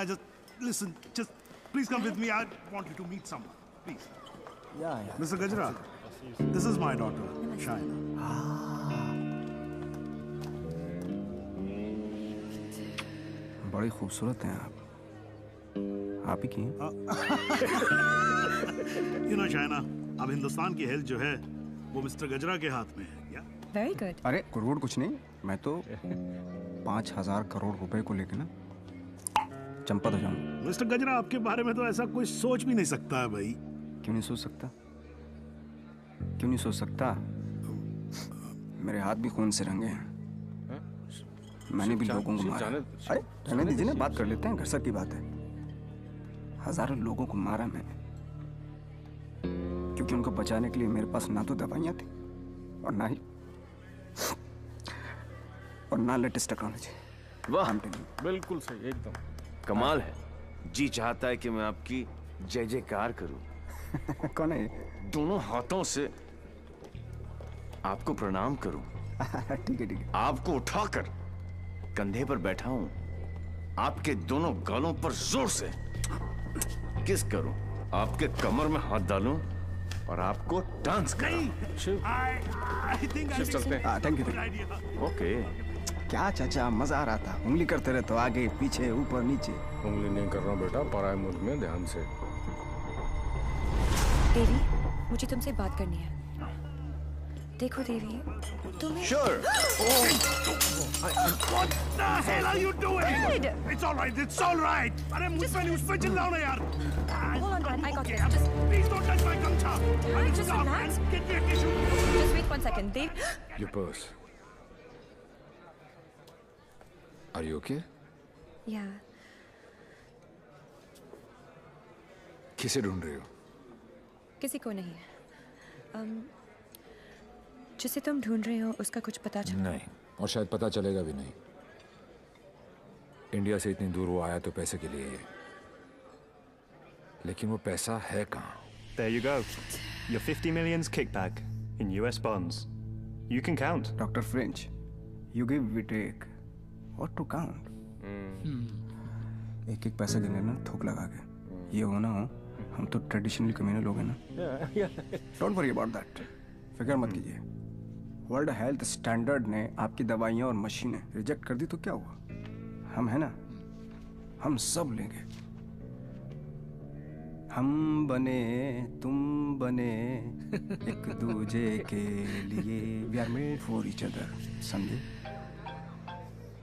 just listen. Just please come with me. I want you to meet someone. Please. Yeah. Mr. Gajra, this is my daughter, Shana. बड़ी खूबसूरत हैं आप ही की हैं? You know, Shana, अब हिंदुस्तान की health जो है वो मिस्टर गजरा के हाथ में है। Yeah? Very good. अरे करोड़ कुछ नहीं, मैं तो 5,000 करोड़ रुपए को लेके ना चंपत हो जाऊंगा। मिस्टर गजरा, आपके बारे में तो ऐसा कोई सोच भी नहीं सकता है भाई। क्यों नहीं सोच सकता? क्यों नहीं सोच सकता? मेरे हाथ भी खून से रंगे हैं। मैंने भी लोगों को मारा। अरे रहने दीजिए ना, बात कर लेते हैं। घर सर की बात है। हजारों लोगों को मारा मैंने, क्योंकि उनको बचाने के लिए मेरे पास ना तो दवाइयाँ थी और ना लेटेस्ट टेक्नोलॉजी। वाह, बिल्कुल सही, एकदम कमाल है। जी चाहता है कि मैं आपकी जय जयकार करूं। कौन है? दोनों हाथों से आपको प्रणाम करूं। ठीक है। आपको उठाकर कंधे पर बैठा हूं, आपके दोनों गालों पर जोर से किस करूं, आपके कमर में हाथ डालूं और आपको डांस कराऊं। I think चलते हैं। Thank you. ओके, क्या चाचा, मजा आ रहा था। उंगली करते रहे तो आगे पीछे ऊपर नीचे। उंगली नहीं कर रहा बेटा, पराये मुल्क में ध्यान से। देवी, मुझे तुमसे बात करनी है। देखो देवी, तुम्हें Sure. What the hell are you doing? It's all right. It's all right. अरे मुझ पे चिल्लाओ ना यार. Hold on, Dad. I got this. Just please don't touch my gamcha. I will Just stop relax. and get me a tissue. Just wait 1 second, Dev. Your purse. Are you okay? Yeah. किसे ढूंढ रहे हो? किसी को नहीं। जिसे तुम ढूंढ रहे हो उसका कुछ पता चला? नहीं, और शायद पता चलेगा भी नहीं। इंडिया से इतनी दूर वो आया तो पैसे के लिए ही है, लेकिन वो पैसा है कहाँ? There you go. Your 50 million's kickback in US bonds. You can count. Dr. French, you give, we take. What to count? एक एक पैसा देंगे ना थोक लगा के। ये हो ना हो, हम तो ट्रेडिशनली कम्युनल लोग हैं ना। Don't worry about that. फिक्र मत कीजिए। वर्ल्ड हेल्थ स्टैंडर्ड ने आपकी दवाइयाँ और मशीनें रिजेक्ट कर दी तो क्या हुआ? हम है ना, हम सब लेंगे। हम बने तुम बने एक दूजे के लिए, we are made for each other, समझे?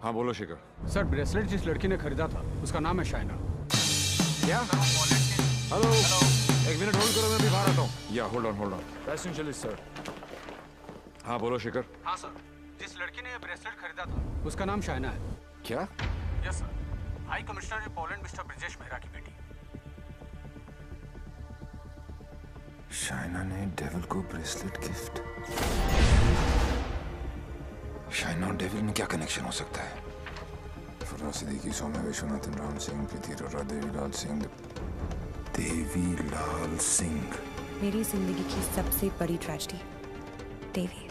हाँ बोलो शिखर। सर, ब्रेसलेट जिस लड़की ने खरीदा था उसका नाम है शाइना। क्या? हेलो, एक मिनट होल्ड करो, मैं भी बाहर आता हूँ। या होल्ड ऑन। Passenger sir. हाँ बोलो शिखर। हाँ सर, जिस लड़की ने ये ब्रेसलेट खरीदा था उसका नाम शाइना है। क्या? Yes sir, high commissioner in Poland mister Brijesh Mehra की बेटी। शाइना ने डेविल को ब्रेसलेट गिफ्ट। शाइना और डेविल में क्या कनेक्शन हो सकता है? फराज सिद्दीकी, सौम्या विश्वनाथन, राम सिंह, प्रीति अरोड़ा, देवीलाल सिंह। देवीलाल सिंह मेरी जिंदगी की सबसे बड़ी ट्रेजेडी, देवी।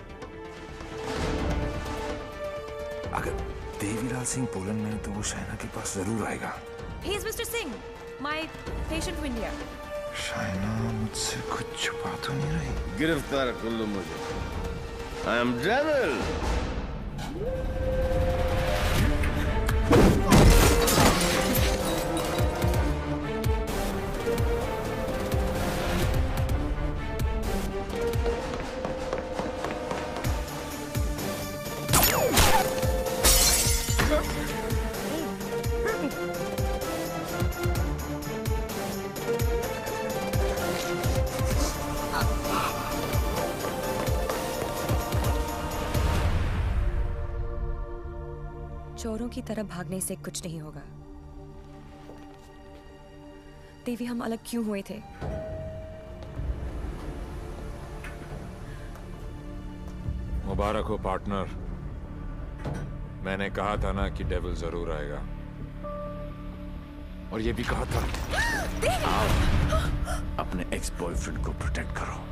अगर देवीलाल सिंह पोलैंड में है तो वो शाइना के पास जरूर आएगा। He is Mr. Singh, my patient from India. Shaina मुझसे कुछ छुपा तो नहीं रही? गिरफ्तार कर लो मुझे। I am devil. चोरों की तरह भागने से कुछ नहीं होगा। देवी, हम अलग क्यों हुए थे? मुबारक हो पार्टनर। मैंने कहा था ना कि डेविल जरूर आएगा, और ये भी कहा था। आओ, अपने एक्स बॉयफ्रेंड को प्रोटेक्ट करो।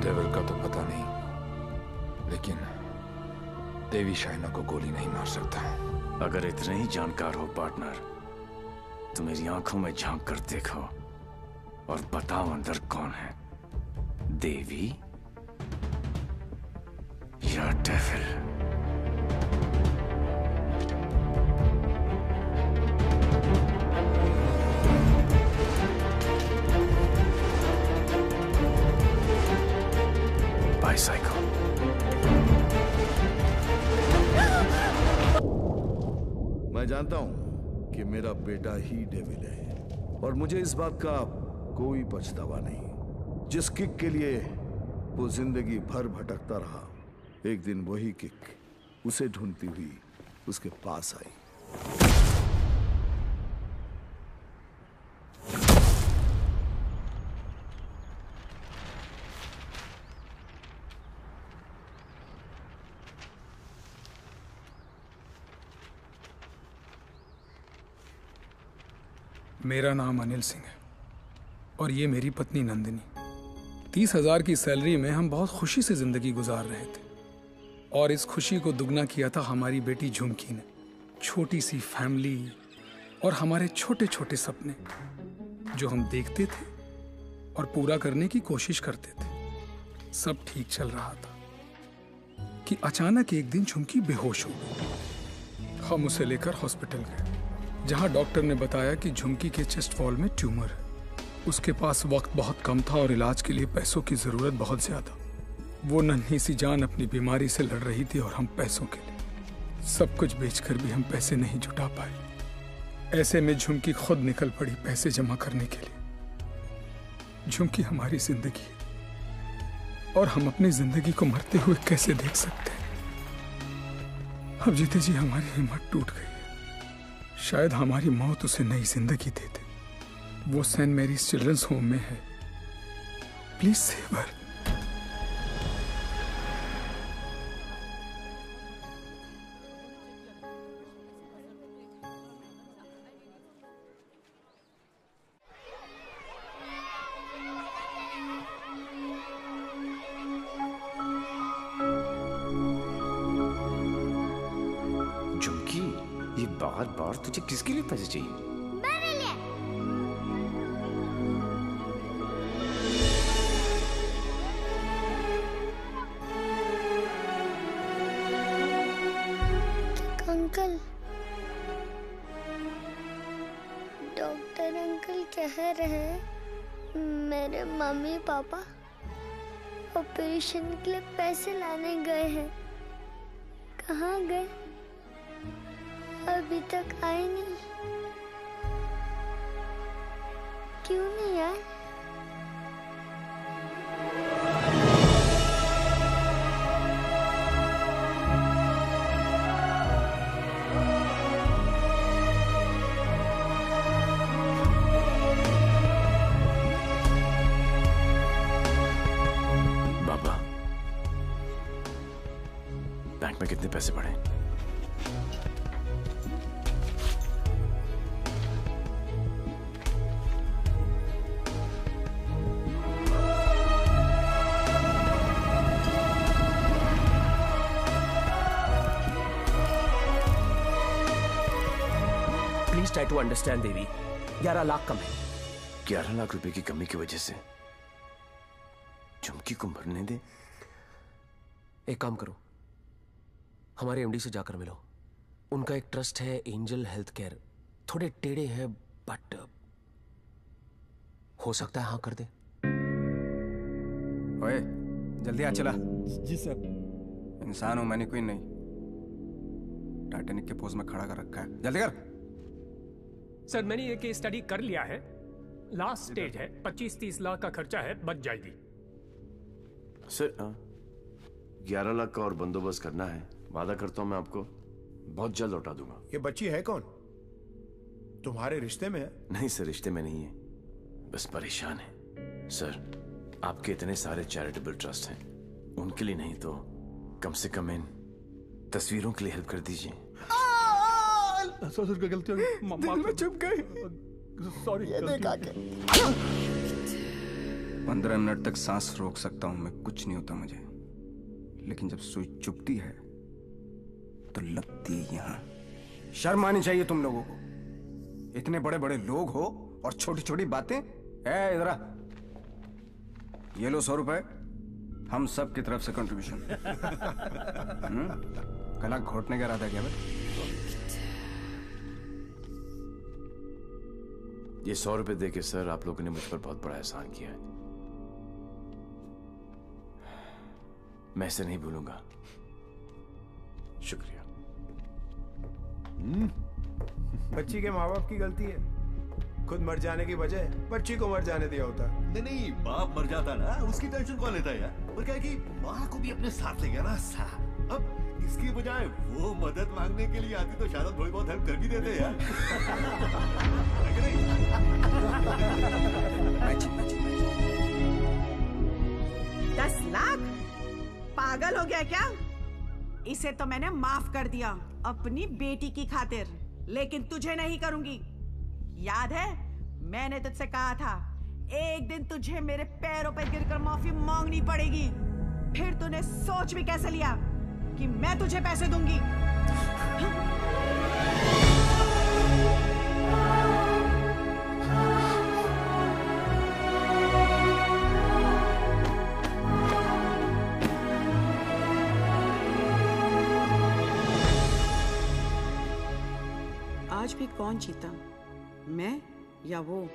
डेविल का तो पता नहीं, लेकिन देवी शाइना को गोली नहीं मार सकता। अगर इतने ही जानकार हो पार्टनर, तो मेरी आंखों में झांक कर देखो और बताओ अंदर कौन है, देवी या डेविल? बाइसाइकिल। मैं जानता हूं कि मेरा बेटा ही डेविल है, और मुझे इस बात का कोई पछतावा नहीं। जिस किक के लिए वो जिंदगी भर भटकता रहा, एक दिन वही किक उसे ढूंढती हुई उसके पास आई। मेरा नाम अनिल सिंह है और ये मेरी पत्नी नंदिनी। 30,000 की सैलरी में हम बहुत खुशी से जिंदगी गुजार रहे थे, और इस खुशी को दुगना किया था हमारी बेटी झुमकी ने। छोटी सी फैमिली, और हमारे छोटे छोटे सपने जो हम देखते थे और पूरा करने की कोशिश करते थे, सब ठीक चल रहा था कि अचानक एक दिन झुमकी बेहोश हो गई। हम उसे लेकर हॉस्पिटल गए, जहां डॉक्टर ने बताया कि झुमकी के चेस्ट वॉल में ट्यूमर है। उसके पास वक्त बहुत कम था और इलाज के लिए पैसों की जरूरत बहुत ज्यादा। वो नन्ही सी जान अपनी बीमारी से लड़ रही थी और हम पैसों के लिए सब कुछ बेचकर भी हम पैसे नहीं जुटा पाए। ऐसे में झुमकी खुद निकल पड़ी पैसे जमा करने के लिए। झुमकी हमारी जिंदगी है और हम अपनी जिंदगी को मरते हुए कैसे देख सकते हैं। अब जीते जी हमारी हिम्मत टूट गई है। शायद हमारी मौत उसे नई जिंदगी दे दे। वो सेंट मैरीज चिल्ड्रंस होम में है। Please save her. झुमकी, ये बार बार तुझे किसके लिए पैसे चाहिए? अंकल, डॉक्टर अंकल कह रहे हैं मेरे मम्मी पापा ऑपरेशन के लिए पैसे लाने गए हैं। कहाँ गए? अभी तक आए नहीं। क्यों नहीं आए? बैंक में कितने पैसे पड़े? प्लीज ट्राई टू अंडरस्टैंड देवी, 11 लाख कम है। 11 लाख रुपए की कमी की वजह से झुमकी को मरने दे? एक काम करो, हमारे एमडी से जाकर मिलो। उनका एक ट्रस्ट है एंजल हेल्थ केयर। थोड़े टेढ़े हैं बट हो सकता है हाँ कर दे। ओए जल्दी आ चला। जी सर। इंसान हूं मैंने, कोई नहीं। टाइटैनिक के पोज में खड़ा कर रखा है, जल्दी कर। सर मैंने ये केस स्टडी कर लिया है। लास्ट स्टेज है, 25-30 लाख का खर्चा है, बच जाएगी। सर 11 लाख का और बंदोबस्त करना है। वादा करता हूं मैं आपको बहुत जल्द लौटा दूंगा। ये बच्ची है कौन? तुम्हारे रिश्ते में है? नहीं सर, रिश्ते में नहीं है, बस परेशान है। सर आपके इतने सारे चैरिटेबल ट्रस्ट हैं, उनके लिए नहीं तो कम से कम इन तस्वीरों के लिए हेल्प कर दीजिए। ससुर की गलती हो गई, दिल में चुप गई। सॉरी। 15 मिनट तक सांस रोक सकता हूं मैं, कुछ नहीं होता मुझे। लेकिन जब सुई चुभती है तो लगती है यहां। शर्म आनी चाहिए तुम लोगों को। इतने बड़े बड़े लोग हो और छोटी छोटी बातें। इधर आ, ये लो 100 रुपए, हम सब की तरफ से कंट्रीब्यूशन। गला घोटने का इरादा क्या भाई? ये 100 रुपए देके सर आप लोगों ने मुझ पर बहुत बड़ा एहसान किया है। मैं इसे नहीं भूलूंगा। शुक्रिया। बच्ची के माँ बाप की गलती है, खुद मर जाने की बजाय बच्ची को मर जाने दिया होता। नहीं, बाप मर जाता ना, उसकी टेंशन कौन लेता है यार? और क्या है कि माँ को भी अपने साथ ले गया ना साहब। अब इसकी बजाय वो मदद मांगने के लिए आती तो शायद थोड़ी बहुत हेल्प कर भी देते यार। 10 लाख? पागल हो गया क्या? इसे तो मैंने माफ कर दिया अपनी बेटी की खातिर, लेकिन तुझे नहीं करूंगी। याद है मैंने तुझसे कहा था एक दिन तुझे मेरे पैरों पर गिरकर माफी मांगनी पड़ेगी। फिर तूने सोच भी कैसे लिया कि मैं तुझे पैसे दूंगी? आज भी कौन जीता, मैं या वो?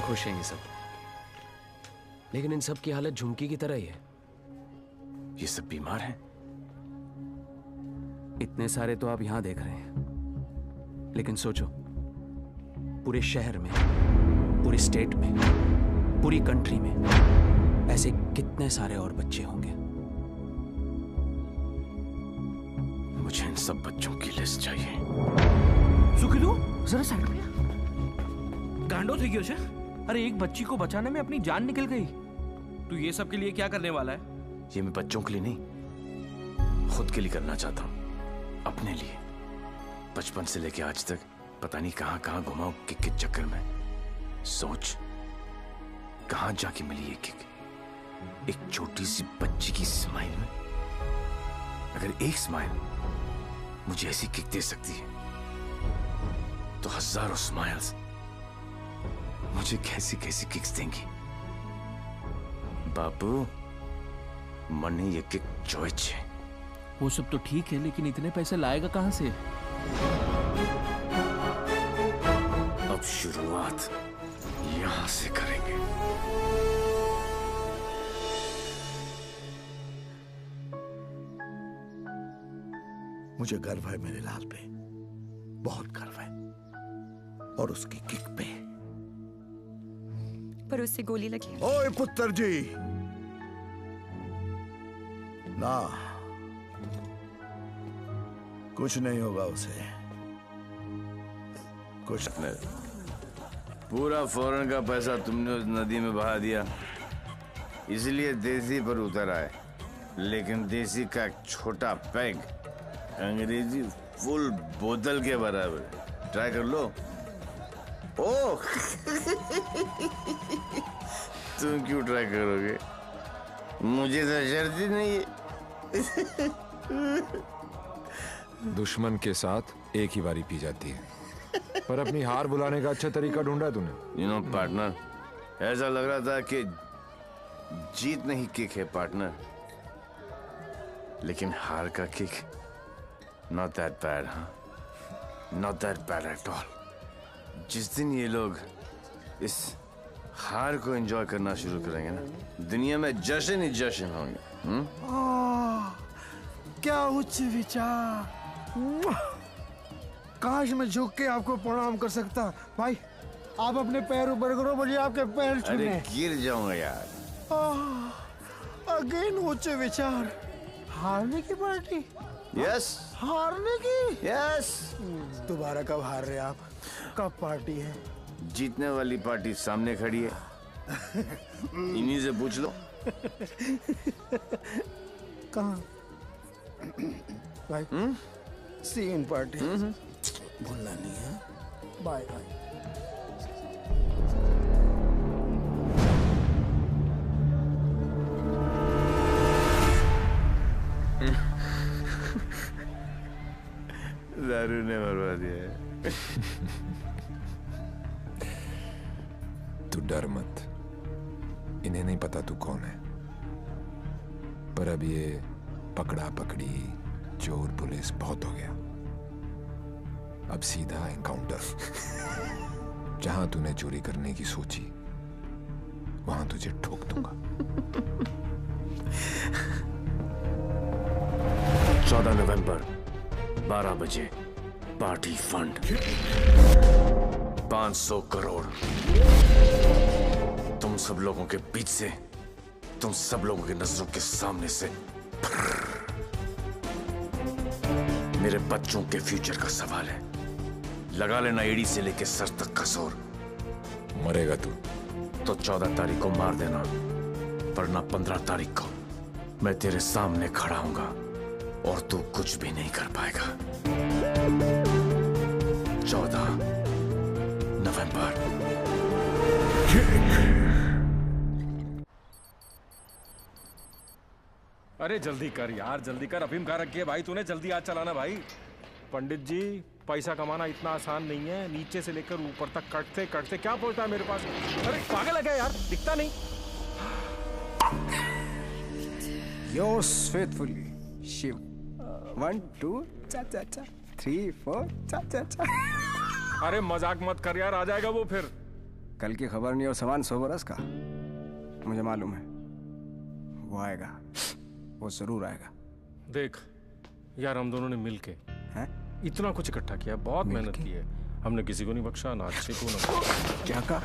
खुश हैं ये सब, लेकिन इन सब की हालत झुमकी की तरह ही है। ये सब बीमार हैं। इतने सारे तो आप यहां देख रहे हैं, लेकिन सोचो पूरे शहर में, पूरी स्टेट में, पूरी कंट्री में ऐसे कितने सारे और बच्चे होंगे। मुझे इन सब बच्चों की लिस्ट चाहिए। सुखिलू जरा साइड में गांडो थी क्यों? अरे एक बच्ची को बचाने में अपनी जान निकल गई। तू ये सब के लिए क्या करने वाला है? ये मैं बच्चों के लिए नहीं, खुद के लिए करना चाहता हूं, अपने लिए। बचपन से लेके आज तक पता नहीं कहां कहां घुमाऊं किक के चक्कर में। सोच कहां जाके मिली ये किक, एक छोटी सी बच्ची की स्माइल में। अगर एक स्माइल मुझे ऐसी किक दे सकती है तो हजारों स्माइल्स मुझे कैसी कैसी किक्स देंगी। बाबू मन ये किक चॉइस है। वो सब तो ठीक है, लेकिन इतने पैसे लाएगा कहां से? अब शुरुआत यहां से करेंगे। मुझे गर्व है मेरे लाल पे, बहुत गर्व है, और उसकी किक पे। पर उससे गोली लगी। ओए पुत्र जी, ना कुछ नहीं होगा उसे, कुछ नहीं। पूरा फौरन का पैसा तुमने उस नदी में बहा दिया, इसलिए देसी पर उतर आए। लेकिन देसी का एक छोटा पैग अंग्रेजी फुल बोतल के बराबर है। ट्राई कर लो। ओह तुम क्यों ट्राई करोगे? मुझे तो शर्त ही नहीं है। दुश्मन के साथ एक ही बारी पी जाती है। पर अपनी हार बुलाने का अच्छा तरीका ढूंढा तूने। यू नो पार्टनर, ऐसा लग रहा था कि जीत नहीं किक है पार्टनर, लेकिन हार का किक नॉट दैट बैड, हाँ, not that bad at all. जिस दिन ये लोग इस हार को एंजॉय करना शुरू करेंगे ना, दुनिया में जश्न ही जश्न होंगे। क्या उच्च विचार! काश मैं झुक के आपको प्रणाम कर सकता। भाई आप अपने पैर ऊपर करो, मुझे आपके पैर छूने। अरे गिर जाऊंगा यार। अगेन उच्च विचार। हारने की पार्टी? यस। हारने की? यस। दोबारा कब हार रहे आप? कब पार्टी है? जीतने वाली पार्टी सामने खड़ी है, इन्हीं से पूछ लो। कहाँ? भाई सी इन पार्टी। भूलना नहीं है। Bye bye. दारू ने मरवा दिया है। तू डर मत, इन्हें नहीं पता तू कौन है, पर अब ये पकड़ा पकड़ी चोर पुलिस बहुत हो गया। अब सीधा एनकाउंटर। जहां तूने चोरी करने की सोची वहां तुझे ठोक दूंगा। 14 नवंबर 12 बजे पार्टी फंड 500 करोड़ तुम सब लोगों के बीच से, तुम सब लोगों की नजरों के सामने से। मेरे बच्चों के फ्यूचर का सवाल है, लगा लेना एड़ी से लेके सर तक का जोर। मरेगा तू तो 14 तारीख को मार देना, वरना 15 तारीख को मैं तेरे सामने खड़ा हूंगा और तू कुछ भी नहीं कर पाएगा। 14 नवंबर। अरे जल्दी कर यार, जल्दी कर। अफीम कहाँ रखी है भाई तूने? जल्दी आज चलाना भाई। पंडित जी, पैसा कमाना इतना आसान नहीं है। नीचे से लेकर ऊपर तक कटते कटते क्या पहुंचता है मेरे पास? अरे पागल है क्या यार, दिखता नहीं। Yours faithfully, Shiv. 1 2 चा चा चा 3 4 चा चा चा। अरे मजाक मत कर यार, आ जाएगा वो फिर। कल की खबर नहीं और सामान 100 बरस का, मुझे मालूम है। वो आएगा, वो जरूर आएगा। देख यार, हम दोनों ने मिलके इतना कुछ इकट्ठा किया, बहुत मेहनत की है हमने। किसी को नहीं बख्शा, ना अच्छे को ना। क्या का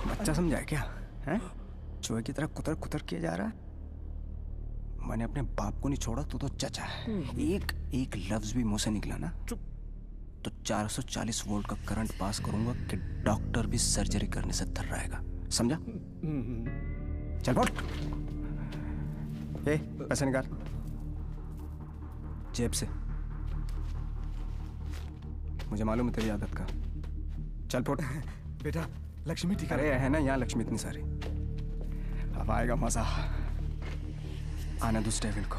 बच्चा समझा क्या है? चूहे की तरह कुतर कुतर किया जा रहा है। मैंने अपने बाप को नहीं छोड़ा, तो चचा है। एक लफ्ज भी मुंह से निकला ना तो 440 वोल्ट का करंट पास करूंगा कि डॉक्टर भी सर्जरी करने से थर रहेगा। समझा? चल बोल। पैसे निकाल जेब से, मुझे मालूम है तेरी आदत का। चल फोट। बेटा लक्ष्मी ठीक है? अरे है ना यहाँ लक्ष्मी इतनी सारी। अब आएगा मजा। आने दूस डेविल को,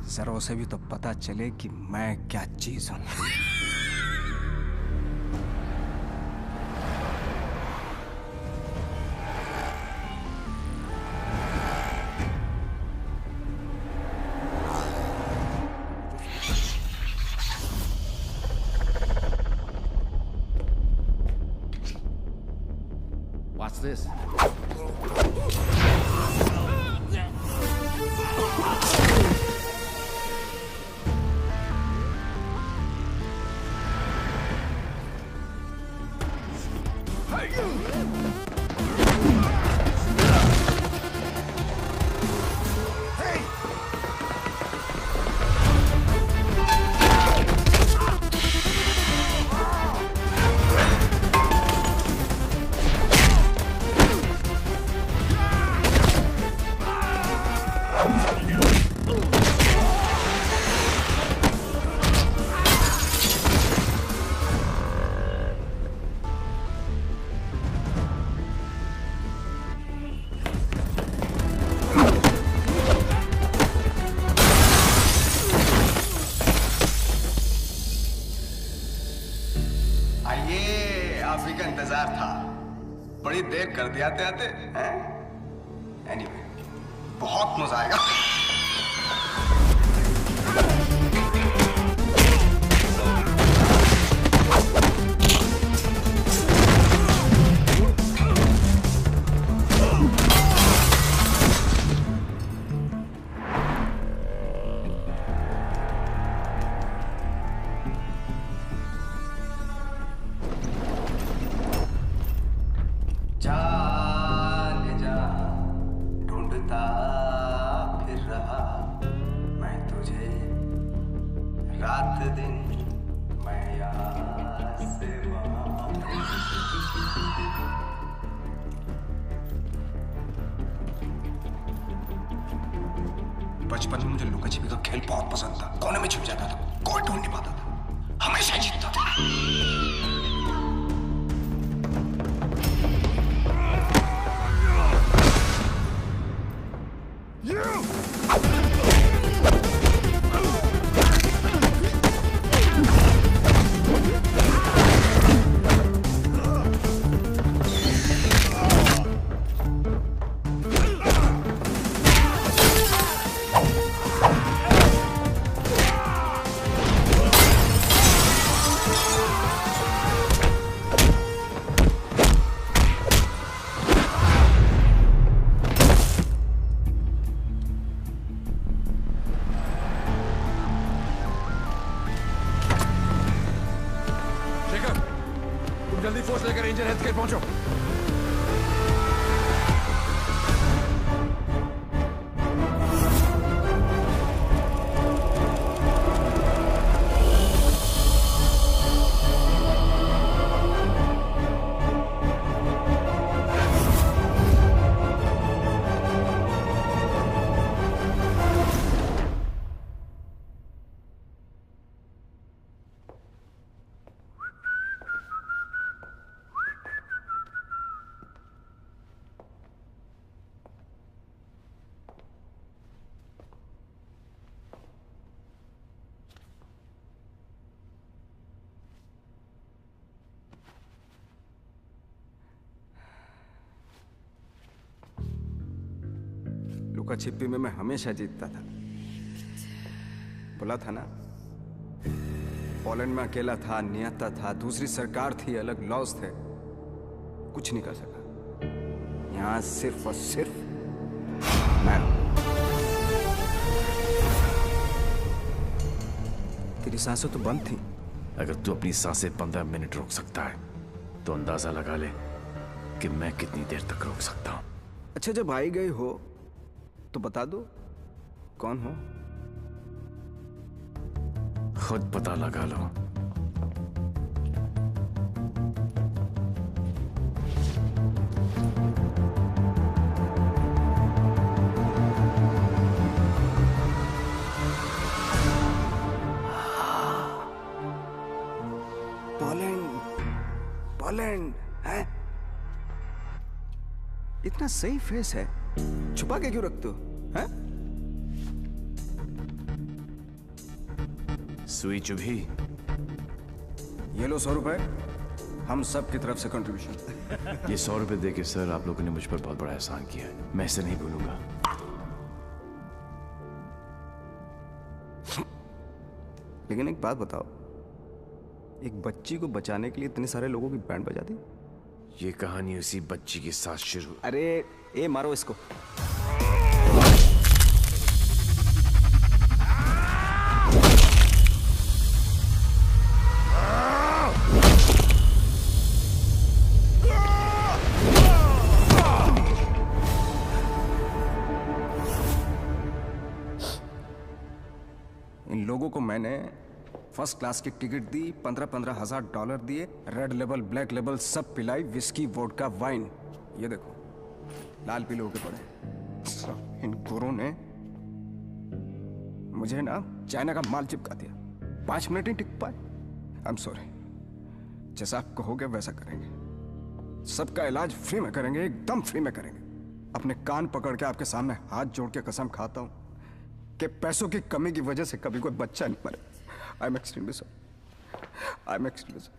जरा उसे भी तो पता चले कि मैं क्या चीज हूं। Watch this. मजेदार था। बड़ी देर कर दिया आते हैं। एनीवे, बहुत मजा आएगा। बचपन में मुझे लुका छिपी का खेल बहुत पसंद था। कोने में छुप जाता था, कोई ढूंढ नहीं पाता था, हमेशा जीतता था। जल्दी फोर्स लेकर रेंजर हेल्थ केयर पहुंचो। लुका छिपी में मैं हमेशा जीतता था। बोला था ना, पोलैंड में अकेला था, नियता था, दूसरी सरकार थी, अलग लॉज थे, कुछ नहीं कर सका। यहां सिर्फ और सिर्फ मैं। तेरी सांसें तो बंद थी। अगर तू अपनी सांसें 15 मिनट रोक सकता है तो अंदाजा लगा ले कि मैं कितनी देर तक रोक सकता हूं। अच्छा, जब आई गई हो तो बता दो कौन हो। खुद पता लगा लो। पोलैंड है? इतना सही फेस है, छुपा के क्यों रखते हो? हैं? सुई चुभी। ये लो 100 रुपए, हम सब की तरफ से कंट्रीब्यूशन। ये 100 रुपए देके सर, आप लोगों ने मुझ पर बहुत बड़ा एहसान किया है, मैं इसे नहीं भूलूंगा। लेकिन एक बात बताओ, एक बच्ची को बचाने के लिए इतने सारे लोगों की बैंड बजा दी? ये कहानी उसी बच्ची के साथ शुरू। अरे ए, मारो इसको। इन लोगों को मैंने फर्स्ट क्लास की टिकट दी, 15-15 हजार डॉलर दिए, रेड लेबल ब्लैक लेबल सब पिलाई, विस्की वोडका वाइन। ये देखो लाल पीले होके पड़े। इन गुरों ने मुझे ना चाइना का माल चिपका दिया। 5 मिनट ही टिक पाए। I am sorry. जैसा आप कहोगे वैसा करेंगे। सबका इलाज फ्री में करेंगे, एकदम फ्री में करेंगे। अपने कान पकड़ के आपके सामने हाथ जोड़ के कसम खाता हूं कि पैसों की कमी की वजह से कभी कोई बच्चा नहीं मरे। I am extremely sorry. I am extremely sorry.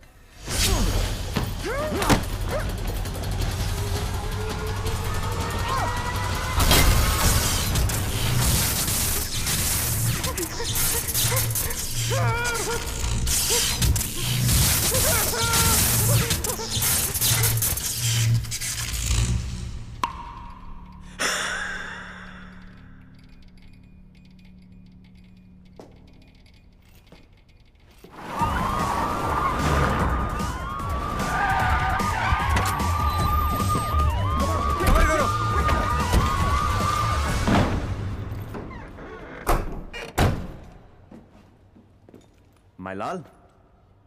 My लाल,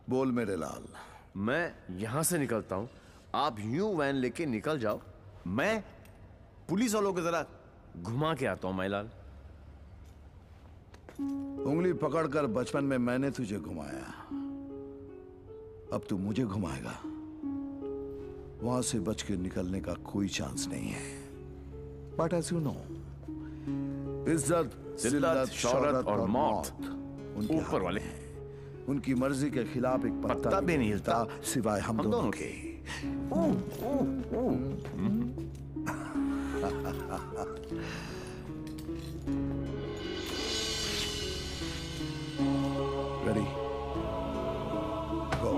बोल मेरे लाल। मैं यहां से निकलता हूं, आप यूं वैन लेके निकल जाओ, मैं पुलिस वालों की जरा घुमा के आता हूं माय लाल। उंगली पकड़कर बचपन में मैंने तुझे घुमाया, अब तू मुझे घुमाएगा। वहां से बच के निकलने का कोई चांस नहीं है। बट एज यू नो, इज्जत, जिल्लत, शौहरत और मौत उनके ऊपर वाले, उनकी मर्जी के खिलाफ एक पत्ता भी नहीं हिलता सिवाय हम दोनों के। रेडी, गो।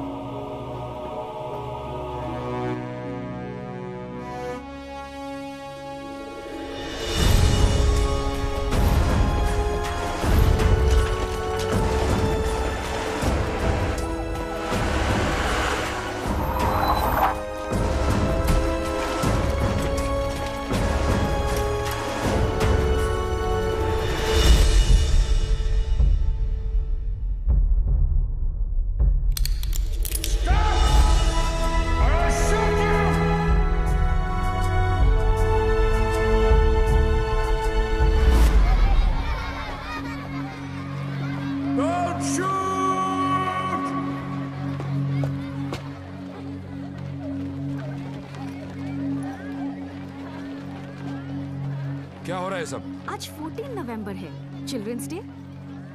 क्या हो रहा है सब? आज 14 नवंबर है, चिल्ड्रंस डे।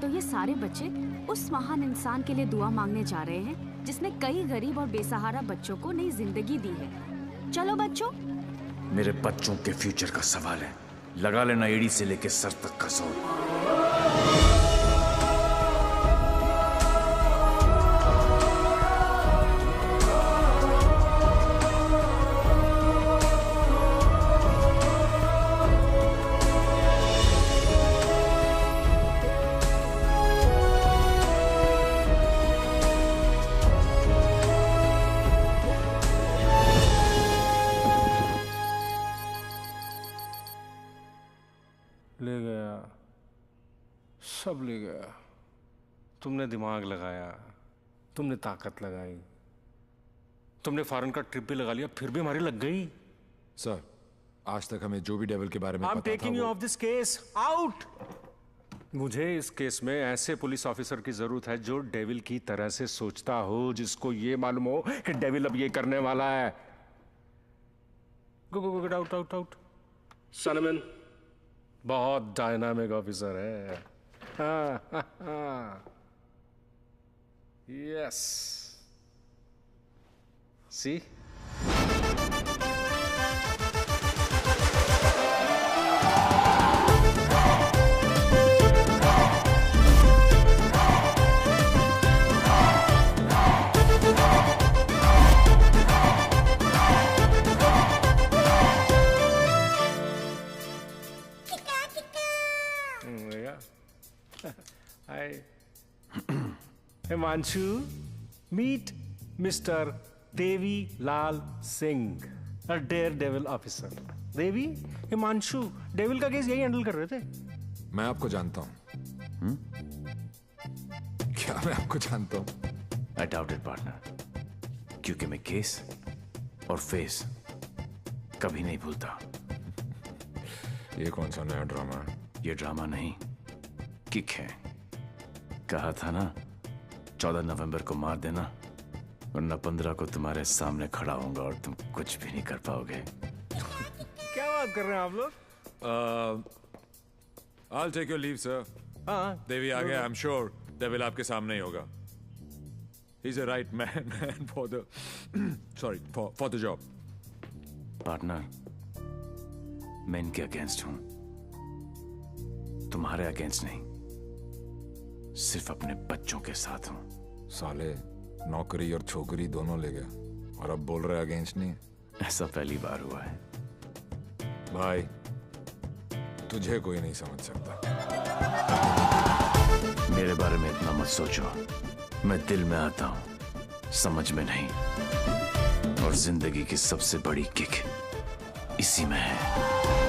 तो ये सारे बच्चे उस महान इंसान के लिए दुआ मांगने जा रहे हैं जिसने कई गरीब और बेसहारा बच्चों को नई जिंदगी दी है। चलो बच्चों। मेरे बच्चों के फ्यूचर का सवाल है, लगा लेना एड़ी से लेके सर तक का जोर। ले गया, सब ले गया। तुमने दिमाग लगाया, तुमने ताकत लगाई, तुमने फॉरेन का ट्रिप भी लगा लिया, फिर भी हमारी लग गई। सर, आज तक हमें जो भी डेविल के बारे में I'm पता taking था you वो... off this case. Out! मुझे इस केस में ऐसे पुलिस ऑफिसर की जरूरत है जो डेविल की तरह से सोचता हो, जिसको ये मालूम हो कि डेविल अब ये करने वाला है। गो गो गो, आउट आउट आउट। सनमैन बहुत डायनामिक ऑफिसर है। Yes, C Hi. Himanshu, meet Mr. Devi Lal Singh, a daredevil officer. Devi, Himanshu devil का केस यही हैंडल कर रहे थे। मैं आपको जानता हूं। क्या मैं आपको जानता हूं? I doubt it, partner. क्योंकि मैं केस और फेस कभी नहीं भूलता। ये कौन सा नया ड्रामा है? ये ड्रामा नहीं, किक है। कहा था ना, 14 नवंबर को मार देना, वरना 15 को तुम्हारे सामने खड़ा होऊंगा और तुम कुछ भी नहीं कर पाओगे। क्या बात कर रहे हैं आप लोग? I'll take your leave, sir. हाँ, देवी आ गया। I'm sure डेविल आपके सामने ही होगा। He's a right man for the for the job. Partner, मैं इनके अगेंस्ट हूं, तुम्हारे अगेंस्ट नहीं, सिर्फ अपने बच्चों के साथ हूं। साले नौकरी और छोकरी दोनों ले गया और अब बोल रहे अगेंस्ट नहीं। ऐसा पहली बार हुआ है। भाई तुझे कोई नहीं समझ सकता। मेरे बारे में इतना मत सोचो, मैं दिल में आता हूं, समझ में नहीं। और जिंदगी की सबसे बड़ी किक इसी में है।